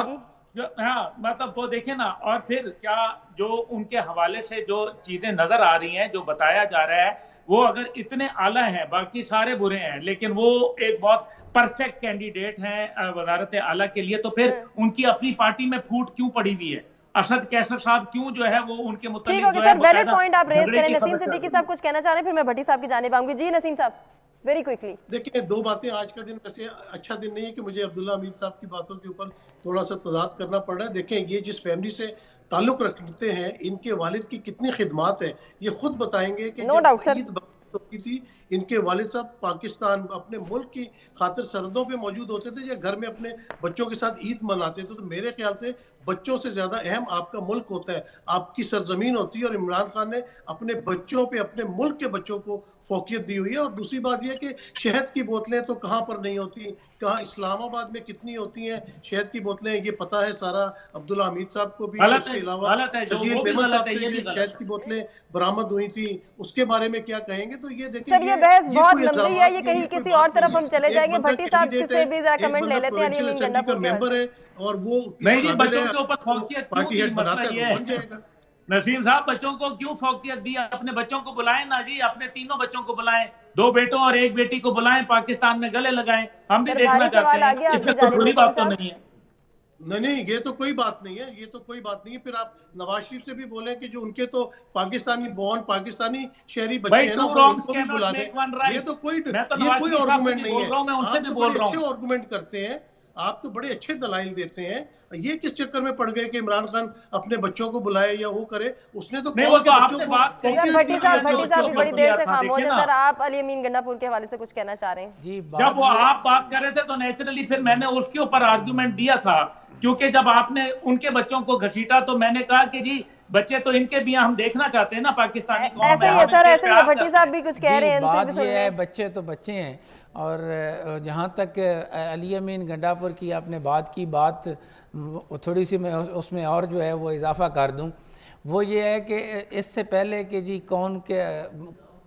हूँ। हाँ, मतलब वो देखे ना। और फिर क्या जो उनके हवाले से जो चीजें नजर आ रही हैं, जो बताया जा रहा है, वो अगर इतने आला हैं, बाकी सारे बुरे हैं, लेकिन वो एक बहुत परफेक्ट कैंडिडेट हैं वजारत आला के लिए, तो फिर उनकी अपनी पार्टी में फूट क्यों पड़ी हुई है? असद कैसर साहब क्यों जो है वो उनके मुताबिक जो है, वैलिड पॉइंट आप रेज करें। नसीम सिद्दीकी साहब कुछ कहना चाह रहे हैं, फिर मैं भट्टी साहब की जानिब आऊंगी। जी नसीम साहब, वेरी क्विकली। देखिए, दो बातें। आज का दिन वैसे अच्छा दिन नहीं है कि मुझे अब्दुल्ला हमीद साहब की बातों के ऊपर थोड़ा सा तजाद करना पड़ रहा है। देखें, ये जिस फैमिली से ताल्लुक रखते हैं, इनके वालिद की कितनी खिदमात है, ये खुद बताएंगे कि ईद होती थी, इनके वालिद साहब पाकिस्तान अपने मुल्क की खातिर सरहदों पे मौजूद होते थे, या घर में अपने बच्चों के साथ ईद मनाते थे। तो मेरे ख्याल से बच्चों से ज्यादा अहम आपका मुल्क होता है, आपकी सरजमीन होती है। और इमरान खान ने अपने बच्चों पे, अपने मुल्क के बच्चों को फोकियत दी हुई है। और दूसरी बात यह कि शहद की बोतलें तो कहाँ पर नहीं होती, कहाँ इस्लामाबाद में कितनी होती हैं शहद की बोतलें, ये पता है सारा अब्दुल्ला हमीद साहब को भी। उसके अलावा शजीर पेमन साहब से जो शहद की बोतलें बरामद हुई थी, उसके बारे में क्या कहेंगे? तो ये देखिए, ये बहस बहुत लंबी है, ये कहीं किसी और तरफ हम चले जाएंगे। भट्टी साहब से भी जरा कमेंट ले लेते हैं। अली अमीन गंडापुर मेंबर है और वो बच्चों के ऊपर फौकियत पार्टी हेड बनाता है, बन जाएगा। नसीम साहब, बच्चों को क्यों फौकियत दी? अपने बच्चों को बुलाएं ना जी, अपने तीनों बच्चों को बुलाएं, 2 बेटों और 1 बेटी को बुलाएं, पाकिस्तान में गले लगाएं। हम भी देखना चाहते हैं, इसमें कोई बुरी बात तो नहीं है। नहीं, ये तो कोई बात नहीं है, ये तो कोई बात नहीं है। फिर आप नवाज शरीफ से भी बोले कि जो उनके तो पाकिस्तानी बॉर्न, पाकिस्तानी शहरी बच्चे हैं ना, वो उनको भी बुला लें। ये तो कोई आर्गुमेंट नहीं है। आप तो बड़े अच्छे आर्गुमेंट करते हैं, आप तो बड़े अच्छे दलाइल देते हैं। ये किस चक्कर में पड़ गए कि इमरान खान अपने बच्चों को बुलाए या वो करे? उसने तो नहीं, वो तो आपने भट्टी साहब बड़ी देर से खामोश है सर। आप अली अमीन गंडापुर के हवाले से कुछ कहना चाह रहे हैं? जी, जब वो आप बात कर रहे थे तो नेचुरली फिर मैंने उसके ऊपर आर्गुमेंट दिया था, क्योंकि जब आपने उनके बच्चों को घसीटा तो मैंने कहा कि जी बच्चे तो इनके भी हम देखना चाहते हैं ना, पाकिस्तानी कौम ऐसे ही है सर, ऐसे ही है। भट्टी साहब भी कुछ कह रहे हैं, इनसे भी बात सुन ये लें। है, बच्चे तो बच्चे हैं। और जहाँ तक अली अमीन गंडापुर की आपने बात की, बात थोड़ी सी मैं उसमें और जो है वो इजाफा कर दूँ। वो ये है कि इससे पहले कि जी कौन के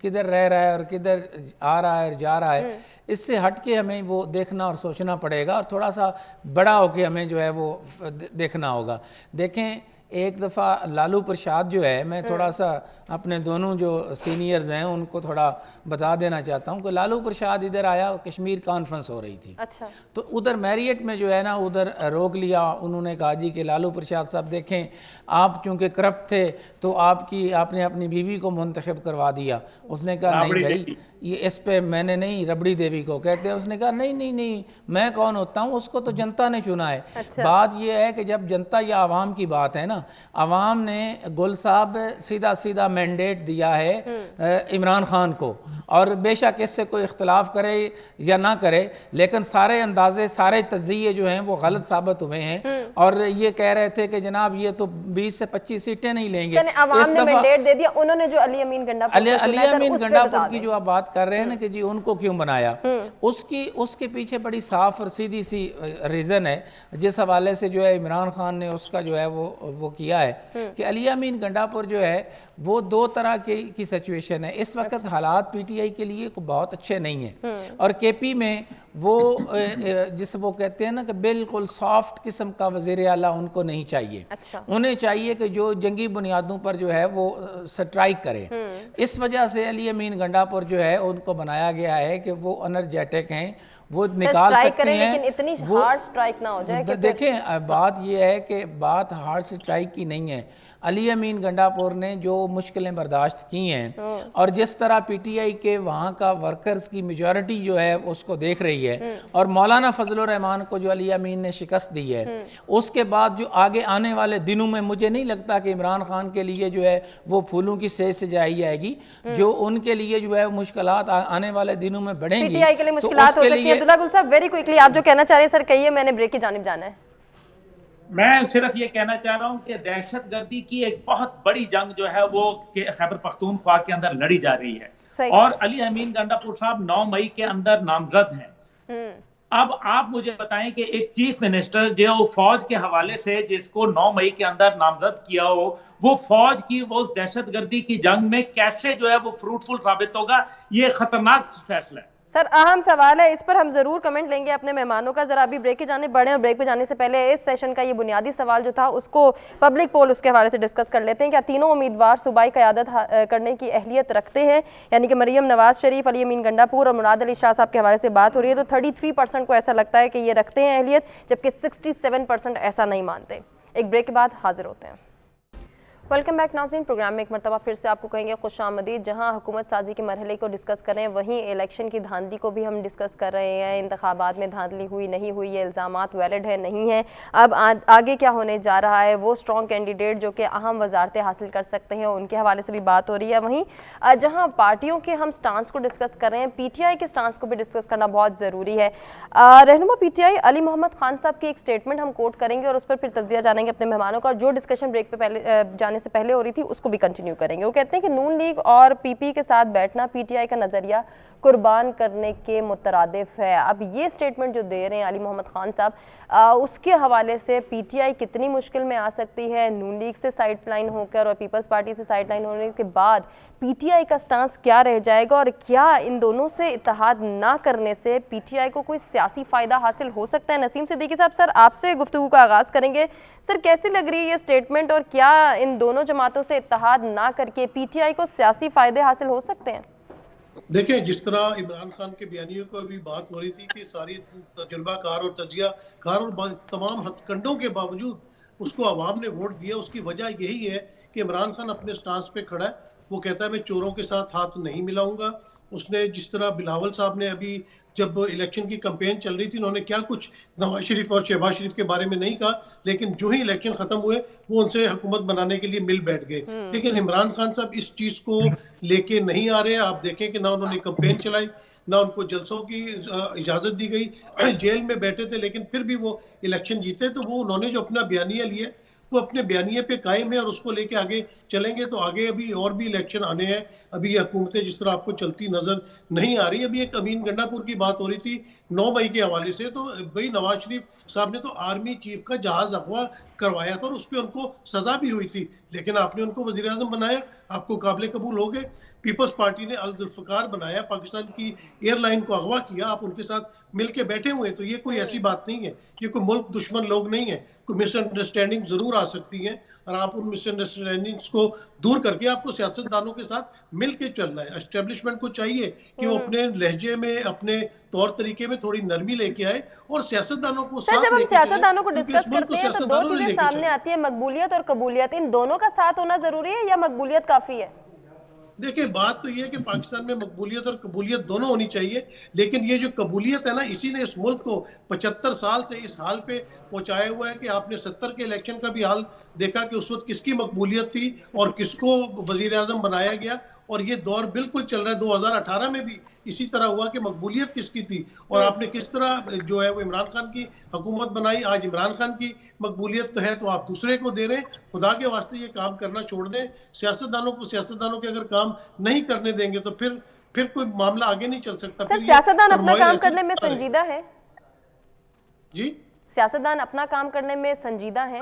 किधर रह रहा है और किधर आ रहा है और जा रहा है, इससे हट के हमें वो देखना और सोचना पड़ेगा और थोड़ा सा बड़ा होके हमें जो है वो देखना होगा। देखें, एक दफ़ा लालू प्रसाद जो है, मैं थोड़ा सा अपने दोनों जो सीनियर्स हैं उनको थोड़ा बता देना चाहता हूँ कि लालू प्रसाद इधर आया, कश्मीर कॉन्फ्रेंस हो रही थी। अच्छा। तो उधर मैरियट में जो है ना, उधर रोक लिया। उन्होंने कहा जी कि लालू प्रसाद साहब देखें, आप चूँकि करप्ट थे तो आपने अपनी बीवी को मुंतखब करवा दिया। उसने कहा नहीं भाई, ये इस पे मैंने नहीं, रबड़ी देवी को कहते हैं। उसने कहा नहीं नहीं नहीं, मैं कौन होता हूँ, उसको तो जनता ने चुना है। अच्छा। बात ये है कि जब जनता या आवाम की बात है ना, आवाम ने गुल साहब सीधा सीधा मैंडेट दिया है इमरान खान को, और बेशक इससे कोई इख्तलाफ करे या ना करे, लेकिन सारे अंदाजे, सारे तज्जिए जो हैं वो गलत साबित हुए हैं। और ये कह रहे थे कि जनाब ये तो 20 से 25 सीटें नहीं लेंगे। आवाम ने मैंडेट दे दिया, उन्होंने जो अली अमीन गंडापुर की जो आप बात कर रहे हैं ना कि जी उनको क्यों बनाया, उसके पीछे बड़ी साफ और सीधी सी रीज़न है, जिस हवाले से जो है इमरान खान ने उसका जो है वो किया है कि अली अमीन गंडापुर जो है वो दो तरह की सिचुएशन है। इस वक्त हालात पीटीआई के लिए बहुत अच्छे नहीं हैं, और केपी में वो जिसे वो कहते हैं ना कि बिल्कुल सॉफ्ट किस्म का वज़ीर आला उनको नहीं चाहिए। अच्छा। उन्हें चाहिए कि जो जंगी बुनियादों पर जो है वो स्ट्राइक करे। इस वजह से अली अमीन गंडापुर जो है उनको बनाया गया है कि वो एनर्जेटिक हैं, वो निकाल सकते हैं, लेकिन इतनी हार्ड स्ट्राइक ना हो जाए। देखें, बात ये है कि बात हार्ड स्ट्राइक की नहीं है। अली अमीन गंडापुर ने जो मुश्किलें बर्दाश्त की हैं और जिस तरह पीटीआई के वहाँ का वर्कर्स की मेजॉरिटी जो है उसको देख रही है, और मौलाना फजलुर रहमान को जो अली अमीन ने शिकस्त दी है, उसके बाद जो आगे आने वाले दिनों में मुझे नहीं लगता कि इमरान खान के लिए जो है वो फूलों की सेज सजाई जाएगी। जो उनके लिए जो है मुश्किलात आने वाले दिनों में बढ़ेंगी। पीटीआई के लिए मुश्किलात हो सकती है। अब्दुल्ला गुल साहब, वेरी क्विकली आप जो कहना चाह रहे हैं सर कहिए, मैंने ब्रेक की जानिब जाना है। मैं सिर्फ ये कहना चाह रहा हूं कि दहशतगर्दी की एक बहुत बड़ी जंग जो है वो खैबर पख्तूनख्वा के अंदर लड़ी जा रही है, और अली अमीन गंडापुर साहब 9 मई के अंदर नामजद हैं। अब आप मुझे बताएं कि एक चीफ मिनिस्टर जो फौज के हवाले से जिसको 9 मई के अंदर नामजद किया हो, वो फौज की वो उस दहशतगर्दी की जंग में कैसे जो है वो फ्रूटफुल साबित होगा? ये खतरनाक फैसला है सर, अहम सवाल है, इस पर हम जरूर कमेंट लेंगे अपने मेहमानों का। जरा अभी ब्रेक के जाने बढ़े, और ब्रेक पे जाने से पहले इस सेशन का ये बुनियादी सवाल जो था उसको पब्लिक पोल उसके हवाले से डिस्कस कर लेते हैं। क्या तीनों उम्मीदवार सूबाई क़यादत करने की अहलियत रखते हैं? यानी कि मरियम नवाज शरीफ, अली अमीन गंडापुर और मुराद अली शाह साहब के हवाले से बात हो रही है, तो 33% को ऐसा लगता है कि ये रखते हैं अहलियत, जबकि 67% ऐसा नहीं मानते। एक ब्रेक के बाद हाजिर होते हैं। वेलकम बैक नाज़रीन, प्रोग्राम में एक मरतबा फिर से आपको कहेंगे खुशामदीद। जहां हुकूमत साजी के मरहले को डिस्कस करें, वहीं इलेक्शन की धांधली को भी हम डिस्कस कर रहे हैं। इंतखाबात में धांधली हुई नहीं हुई, ये इल्ज़ामात वैलिड है नहीं है, अब आगे क्या होने जा रहा है, वो स्ट्रॉन्ग कैंडिडेट जो कि अहम वजारतें हासिल कर सकते हैं उनके हवाले से भी बात हो रही है। वहीं जहाँ पार्टियों के हम स्टांस को डिस्कस कर रहे हैं, पीटीआई के स्टांस को भी डिस्कस करना बहुत ज़रूरी है। रहनुमा पीटीआई अली मोहम्मद खान साहब की एक स्टेटमेंट हम कोट करेंगे और उस पर फिर तज्जिया जानेंगे अपने मेहमानों का। जो डिस्कशन ब्रेक पे पहले जाने से पहले हो रही थी उसको भी कंटिन्यू करेंगे। वो कहते हैं कि नून लीग और पीपी के साथ बैठना पीटीआई का नजरिया कुर्बान करने के मुतरादिफ है। अब ये स्टेटमेंट जो दे रहे हैं अली मोहम्मद खान साहब, उसके हवाले से पीटीआई कितनी मुश्किल में आ सकती है? नून लीग से साइडलाइन होकर और पीपल्स पार्टी से साइडलाइन होने के बाद पीटीआई का स्टांस क्या रह जाएगा, और क्या इन दोनों से इत्तेहाद ना करने से पीटीआई को कोई सियासी फ़ायदा हासिल हो सकता है? नसीम सिद्दीकी साहब, सर आपसे गुफ्तगू का आगाज़ करेंगे। सर, कैसी लग रही है ये स्टेटमेंट, और क्या इन दोनों जमातों से इत्तेहाद ना करके पीटीआई को सियासी फ़ायदे हासिल हो सकते हैं? देखें, जिस तरह इमरान खान के बयानियों को भी बात हो रही थी कि सारी तजुर्बाकार और तजियाकार और तमाम हथकंडों के बावजूद उसको आवाम ने वोट दिया, उसकी वजह यही है कि इमरान खान अपने स्टांस पे खड़ा है। वो कहता है मैं चोरों के साथ हाथ नहीं मिलाऊंगा। उसने जिस तरह बिलावल साहब ने अभी जब इलेक्शन की कैंपेन चल रही थी, उन्होंने क्या कुछ नवाज शरीफ और शहबाज शरीफ के बारे में नहीं कहा, लेकिन जो ही इलेक्शन खत्म हुए वो उनसे हुकूमत बनाने के लिए मिल बैठ गए। लेकिन इमरान खान साहब इस चीज को लेके नहीं आ रहे हैं। आप देखें कि ना उन्होंने कैंपेन चलाई, ना उनको जलसों की इजाजत दी गई। जेल में बैठे थे लेकिन फिर भी वो इलेक्शन जीते। तो वो उन्होंने जो अपना बयानिया लिया वो अपने बयानिए पे कायम है और उसको लेके आगे चलेंगे। तो आगे अभी और भी इलेक्शन आने हैं। अभी ये हुकूमतें जिस तरह आपको चलती नजर नहीं आ रही। अभी एक अमीन गंडापुर की बात हो रही थी 9 मई के हवाले से, तो भाई नवाज शरीफ साहब ने तो आर्मी चीफ का जहाज अगवा करवाया था और उस पर उनको सजा भी हुई थी, लेकिन आपने उनको वजीर आजम बनाया, आपको काबिल कबूल हो गए। पीपल्स पार्टी ने अल जुल्फकार बनाया, पाकिस्तान की एयरलाइन को अगवा किया, आप उनके साथ मिलके बैठे हुए। तो ये कोई ऐसी बात नहीं है, ये कोई मुल्क दुश्मन लोग नहीं है। कोई मिसअंडरस्टैंडिंग जरूर आ सकती है और आप उन मिसअंडरस्टैंडिंग्स को दूर करके आपको सियासतदानों के साथ मिलके चलना है। एस्टेब्लिशमेंट को चाहिए कि वो अपने लहजे में, अपने तौर तरीके में थोड़ी नरमी लेके आए और सियासतदानों को सर, साथ जब हम लेके सियासतदानों को चलें, क्योंकि डिस्कस इस मुल्क को करते हैं तो दो सियासतदानों ने चीजें लेके सामने चलना। आती है, मकबूलियत और कबूलियत। इन दोनों का साथ होना जरूरी है या मकबूलियत काफी है? देखिए, बात तो ये है कि पाकिस्तान में मकबूलियत और कबूलियत दोनों होनी चाहिए, लेकिन ये जो कबूलियत है ना, इसी ने इस मुल्क को 75 साल से इस हाल पे पहुंचाया हुआ है कि आपने 70 के इलेक्शन का भी हाल देखा कि उस वक्त किसकी मकबूलियत थी और किसको वजीर आजम बनाया गया। और ये दौर बिल्कुल चल रहा है। 2018 में भी इसी तरह हुआ कि मकबूलियत किसकी थी और आपने किस तरह जो है वो इमरान खान की हुकूमत बनाई। आज इमरान खान की मकबूलियत तो है तो आप दूसरे को दे रहे हैं। खुदा के वास्ते ये काम करना छोड़ दें। सियासतदानों के अगर काम नहीं करने देंगे तो फिर कोई मामला आगे नहीं चल सकता। सर, फिर सियासतदान अपना turmoil काम ऐसे करने में चलता संजीदा रहेगा। है? जी, सियासतदान अपना काम करने में संजीदा है?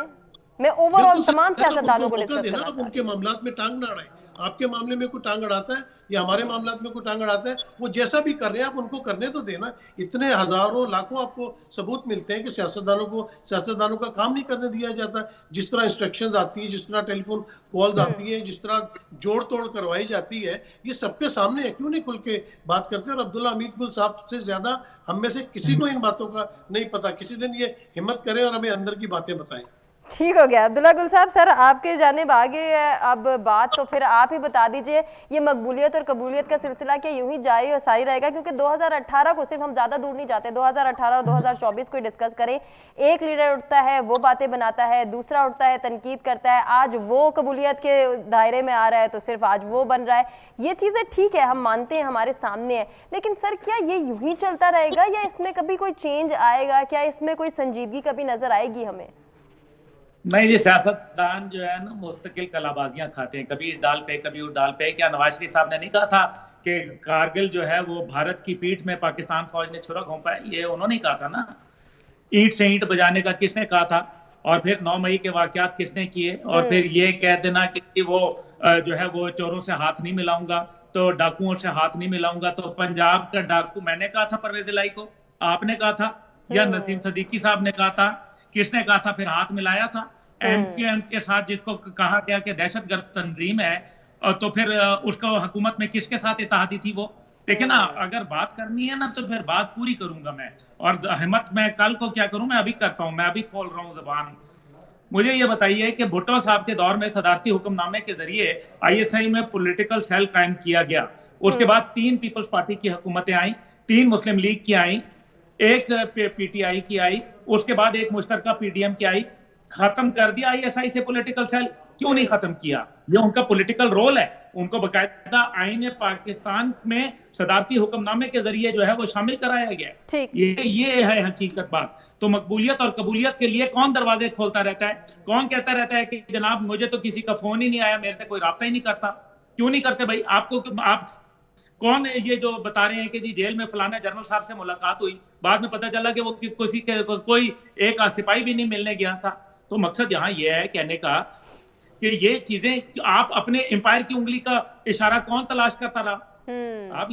मैं ओवरऑल बिल्कुल सर, तमाम है तो सियासतदानों को उनको मौका डिस्कस देना। करना आप चाह उनके रही हूँ। मामलात में टांग ना अड़ाएं। आपके मामले में कोई टांग अड़ाता है या हमारे मामलात में कोई टांग अड़ाता है, वो जैसा भी कर रहे हैं आप उनको करने तो देना। इतने हजारों लाखों आपको सबूत मिलते हैं कि सियासतदानों का काम नहीं करने दिया जाता। जिस तरह इंस्ट्रक्शंस आती है, जिस तरह टेलीफोन कॉल्स आती है, जिस तरह जोड़ तोड़ करवाई जाती है, ये सबके सामने है। क्यों नहीं खुल के बात करते? और अब्दुल्ला हमीद गुल साहब से ज्यादा हम में से किसी को इन बातों का नहीं पता। किसी दिन ये हिम्मत करें और हमें अंदर की बातें बताएं। ठीक हो गया अब्दुल्ला गुल साहब। सर, आपके जानिब आगे है अब बात, तो फिर आप ही बता दीजिए ये मकबूलियत और कबूलियत का सिलसिला क्या यूं ही जारी और सारी रहेगा? क्योंकि 2018 को, सिर्फ हम ज्यादा दूर नहीं जाते, 2018 और 2024 को डिस्कस करें। एक लीडर उठता है, वो बातें बनाता है, दूसरा उठता है, तनकीद करता है। आज वो कबूलियत के दायरे में आ रहा है तो सिर्फ आज वो बन रहा है। ये चीजें ठीक है, हम मानते हैं, हमारे सामने है, लेकिन सर क्या ये यूं ही चलता रहेगा या इसमें कभी कोई चेंज आएगा? क्या इसमें कोई संजीदगी कभी नजर आएगी हमें? नहीं, ये सियासतदान जो है ना मुस्तकिल कलाबाजियां खाते हैं, कभी इस डाल पे कभी उस डाल पे। क्या नवाज शरीफ साहब ने नहीं कहा था कि कारगिल जो है वो भारत की पीठ में पाकिस्तान फौज ने छुरा घोंपा है? ये उन्होंने ही कहा था ना। ईंट से ईंट बजाने का किसने कहा था? और फिर 9 मई के वाकयात किसने किए? और फिर ये कह देना कि वो जो है वो चोरों से हाथ नहीं मिलाऊंगा, तो डाकुओं से हाथ नहीं मिलाऊंगा। तो पंजाब का डाकू मैंने कहा था परवेज इलाही को, आपने कहा था, या नसीम सदीकी साहब ने कहा था? किसने कहा था? फिर हाथ मिलाया था एमक्यूएम के साथ, जिसको कहा गया कि दहशतगर्द तंजीम है। तो फिर उसको हुकूमत में किसके साथ इत्तेहादी थी वो? देखिए ना, अगर बात करनी है ना तो फिर बात पूरी करूंगा मैं। और हिम्मत मैं कल को क्या करूं, मैं अभी करता हूं, मैं अभी खोल रहा हूं जुबान। मुझे ये बताइए कि भुट्टो साहब के दौर में सदारती हुक्मनामे के जरिए आईएसआई में पॉलिटिकल सेल कायम किया गया। उसके बाद 3 पीपल्स पार्टी की हुकूमतें आई, 3 मुस्लिम लीग की आई, एक पीटीआई की आई, उसके बाद एक मुश्तरका पीडीएम की आई। खत्म कर दिया आईएसआई से पॉलिटिकल सेल? क्यों नहीं खत्म किया? ये उनका पॉलिटिकल रोल है। उनको बकायदा आईन पाकिस्तान में सदारती हुक्मनामे के जरिए जो है वो शामिल कराया गया। ये है हकीकत बात। तो मकबूलियत और कबूलियत के लिए कौन दरवाजे खोलता रहता है? कौन कहता रहता है कि जनाब मुझे तो किसी का फोन ही नहीं आया, मेरे से कोई राब्ता ही नहीं करता? क्यों नहीं करते भाई? आप कौन ये जो बता रहे हैं कि जी जेल में फलाना जनरल साहब से मुलाकात हुई, बाद में पता चला कि वो कोई एक सिपाही भी नहीं मिलने गया था। तो मकसद यहाँ ये है कहने का कि ये चीजें आप अपने एम्पायर की उंगली का इशारा कौन तलाश करता रहा? आप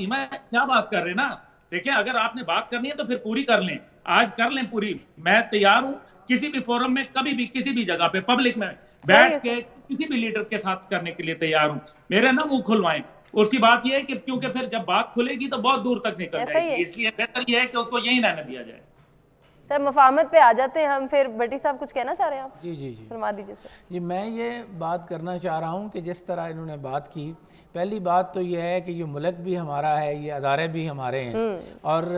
क्या बात कर रहे हैं ना। देखिए, अगर आपने बात करनी है तो फिर पूरी कर लें, आज कर लें पूरी। मैं तैयार हूं किसी भी फोरम में, कभी भी, किसी भी जगह पे, पब्लिक में बैठ के किसी भी लीडर के साथ करने के लिए तैयार हूं। मेरे ना मुंह खुलवाएं। उसकी बात यह है कि क्योंकि फिर जब बात खुलेगी तो बहुत दूर तक निकल ऐसा ही जाएगी, है। इसलिए बेहतर यह है कि उसको यहीं रहने दिया जाए। सर मफाहमत पे आ जाते हैं हम फिर। भट्टी साहब कुछ कहना चाह रहे हैं आप? जी जी जी फरमा दीजिए सर। जी, मैं ये बात करना चाह रहा हूँ कि जिस तरह इन्होंने बात की, पहली बात तो ये है कि ये मुल्क भी हमारा है, ये अदारे भी हमारे हैं, और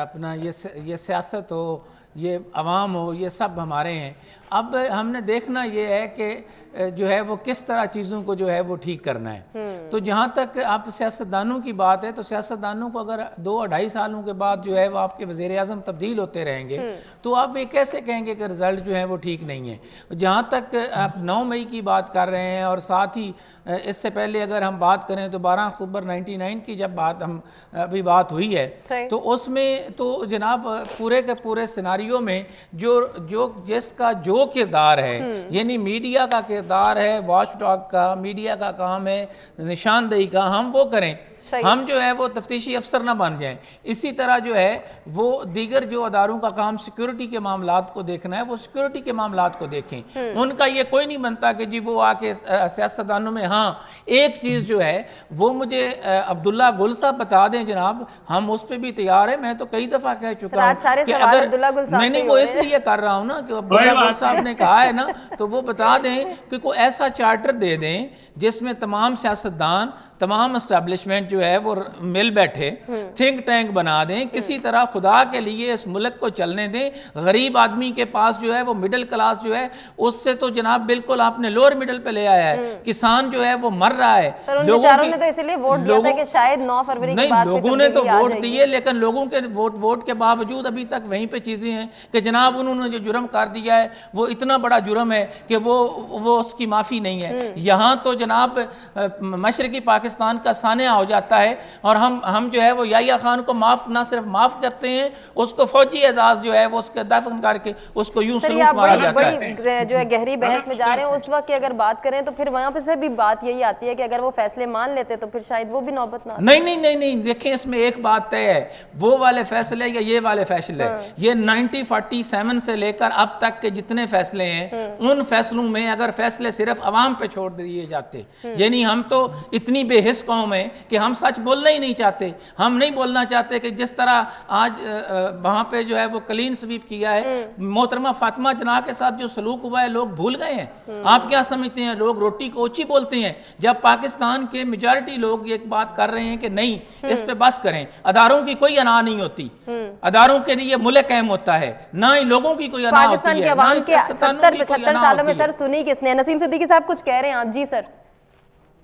अपना ये सियासत हो, ये अवाम हो, ये सब हमारे हैं। अब हमने देखना ये है कि जो है वो किस तरह चीज़ों को जो है वो ठीक करना है। तो जहाँ तक आप सियासतदानों की बात है, तो सियासतदानों को अगर 2-2.5 सालों के बाद जो है वो आपके वज़ीर-ए-आज़म तब्दील होते रहेंगे तो आप ये कैसे कहेंगे कि रिज़ल्ट जो है वो ठीक नहीं है। जहाँ तक आप 9 मई की बात कर रहे हैं, और साथ ही इससे पहले अगर हम बात करें तो 12 अक्टूबर 99 की जब अभी बात हुई है, तो उसमें तो जनाब पूरे के पूरे सिनारियों में जिसका जो किरदार है, यानी मीडिया का किरदार है, वॉच डॉग का, मीडिया का काम है निशानदेही का, हम वो करें। हम जो है वो तफ्तीशी अफसर ना बन जाएं। इसी तरह जो है वो दीगर जो अदारों का काम सिक्योरिटी के मामलात को देखना है, वो सिक्योरिटी के मामलात को देखें। उनका ये कोई नहीं बनता कि जी वो आके सियासतदानों में, हाँ एक चीज़ जो है वो मुझे अब्दुल्ला गुल साहब बता दें जनाब, हम उस पर भी तैयार है। मैं तो कई दफ़ा कह चुका हूँ कि अगर नहीं वो इसलिए कर रहा हूँ ना कि अब्दुल्ला गुल साहब ने कहा है ना, तो वो बता दें कि कोई ऐसा चार्टर दे दें जिसमें तमाम सियासतदान, तमाम एस्टेब्लिशमेंट जो है वो मिल बैठे, थिंक टैंक बना दें, किसी तरह खुदा के लिए इस मुल्क को चलने दें। गरीब आदमी के पास जो है वो मिडिल क्लास जो है उससे तो जनाब बिल्कुल आपने लोअर मिडिल पे ले आया है। किसान जो है वो मर रहा है। लोगों ने तो इसलिए वोट दिया था कि शायद 9 फरवरी के बाद लोगों ने तो वोट दिए, लेकिन लोगों के वोट के बावजूद अभी तक वहीं पे चीजें हैं कि जनाब उन्होंने जो जुर्म कर दिया है वो इतना बड़ा जुर्म है कि वो उसकी माफी नहीं है। यहाँ तो जनाब मशरकी पाकिस्तान का सानिया हो जाता है, और हम जो है वो याहिया खान को ना सिर्फ माफ करते हैं, उसको फौजी एजाज जो है वो उसके दफन करके उसको यूं सलूट मारा जाता है। जो है गहरी बहस में जा रहे हैं। उस वक्त की अगर बात करें तो फिर वहां पे से भी बात यही आती है कि अगर वो फैसले मान लेते तो फिर शायद वो भी नौबत ना। नहीं, देखें इसमें एक बात तय है, वो वाले फैसले या ये वाले फैसले, ये 1947 से लेकर अब तक के जितने फैसले हैं, उन फैसलों में अगर फैसले सिर्फ अवाम पे छोड़ दिए जाते, यानी हम तो इतनी बेहिस कौम है कि हम सच बोलना ही नहीं चाहते। हम नहीं बोलना चाहते कि जिस तरह आज वहां पे जो है वो क्लीन स्वीप किया है, मोहतरमा फातिमा जना के साथ जो सलूक हुआ है लोग भूल गए हैं। आप क्या समझते हैं, लोग रोटी को ओची बोलते हैं, जब पाकिस्तान के मेजॉरिटी लोग एक बात कर रहे हैं कि नहीं इस पे बस करें। अदारों की कोई अना नहीं होती, अदारों के लिए मुल्क कायम होता है, ना ही लोगों की कोई अना होती है। 70-75 सालों में सर सुनी किसने? नसीम सिद्दीकी साहब कुछ कह रहे हैं आप? जी सर,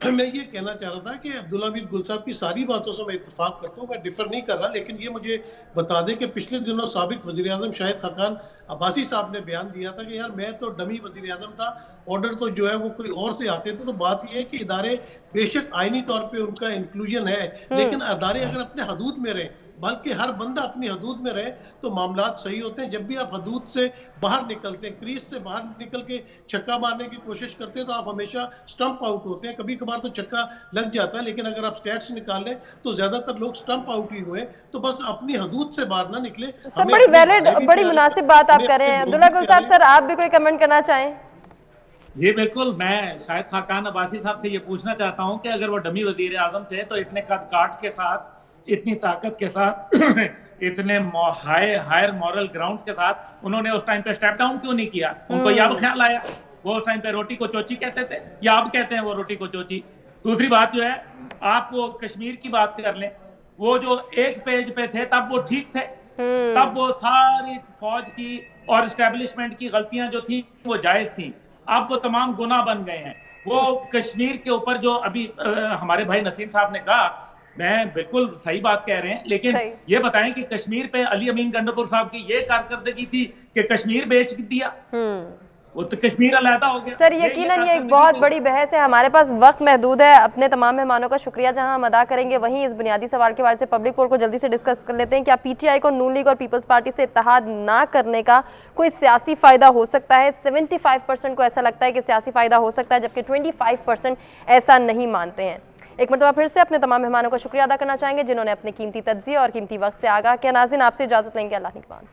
मैं ये कहना चाह रहा था कि अब्दुल्ला हमीद गुल साहब की सारी बातों से मैं इत्तेफाक करता हूँ, मैं डिफर नहीं कर रहा, लेकिन ये मुझे बता दें कि पिछले दिनों साबिक वज़ीर आज़म शाहिद खाकान अब्बासी साहब ने बयान दिया था कि यार मैं तो डमी वज़ीर आज़म था, ऑर्डर तो जो है वो कोई और से आते थे। तो बात यह है कि इदारे बेशक आईनी तौर पर उनका इंक्लूजन है, लेकिन अदारे अगर अपने हदूद में रहें, बल्कि हर बंदा अपनी हदूद में रहे, तो मामलात सही होते हैं। जब भी आप हदूद से बाहर निकलते हैं, क्रीज से बाहर निकल के छक्का मारने की कोशिश करते हैं, तो आप हमेशा स्टंप आउट होते हैं। कभी कभार तो छक्का लग जाता है, लेकिन अगर आप स्टैट्स निकाल लें तो ज्यादातर लोग स्टंप आउट ही हुए। तो बस अपनी हदूद से बाहर ना निकले। सब बड़ी वैलिड, बड़ी मुनासिब बात आप कर रहे हैं। अब्दुल्ला गुल साहब सर, आप भी कोई कमेंट करना चाहें? जी बिल्कुल, मैं शाहिद खाकान अब्बासी साहब से ये पूछना चाहता हूँ कि अगर वो डमी वजीर आजम थे तो इतने कद काट के साथ, इतनी ताकत के साथ इतने हायर मॉरल ग्राउंड के साथ उन्होंने उस टाइम पे स्टेप डाउन क्यों नहीं किया? उनको यह अब ख्याल आया? वो उस टाइम पे रोटी को चोची कहते थे या अब कहते हैं वो रोटी को चोची? दूसरी बात जो है, आप वो कश्मीर की बात कर लें, वो जो एक पेज पे थे तब वो ठीक थे, तब वो सारी फौज की और एस्टेब्लिशमेंट की गलतियां जो थी वो जायज थी। अब वो तमाम गुनाह बन गए हैं। वो कश्मीर के ऊपर जो अभी हमारे भाई नसीम साहब ने कहा, मैं बिल्कुल सही बात कह रहे हैं, लेकिन ये बताएं कि कश्मीर पे अली अमीन गंडोपुर साहब की ये कारकर्दगी थी कि कश्मीर बेच दिया, वो तो कश्मीर अलहदा हो गया। सर यकीनन ये एक बहुत बड़ी बहस है। हमारे पास वक्त महदूद है। अपने तमाम मेहमानों का शुक्रिया जहां हम अदा करेंगे, वहीं इस बुनियादी सवाल के बारे से पब्लिक पोल को जल्दी से डिस्कस कर लेते हैं। क्या पीटीआई को नून लीग और पीपल्स पार्टी से इत्तेहाद ना करने का कोई सियासी फायदा हो सकता है? 75% को ऐसा लगता है कि सियासी फायदा हो सकता है, जबकि 25% ऐसा नहीं मानते हैं। एक मरतबा फिर से अपने तमाम मेहमानों का शुक्रिया अदा करना चाहेंगे जिन्होंने अपने कीमती तज्ज़िया और कीमती वक्त से आगाह किया। नाज़रीन, आपसे इजाज़त लेंगे। अल्लाह निगहबान।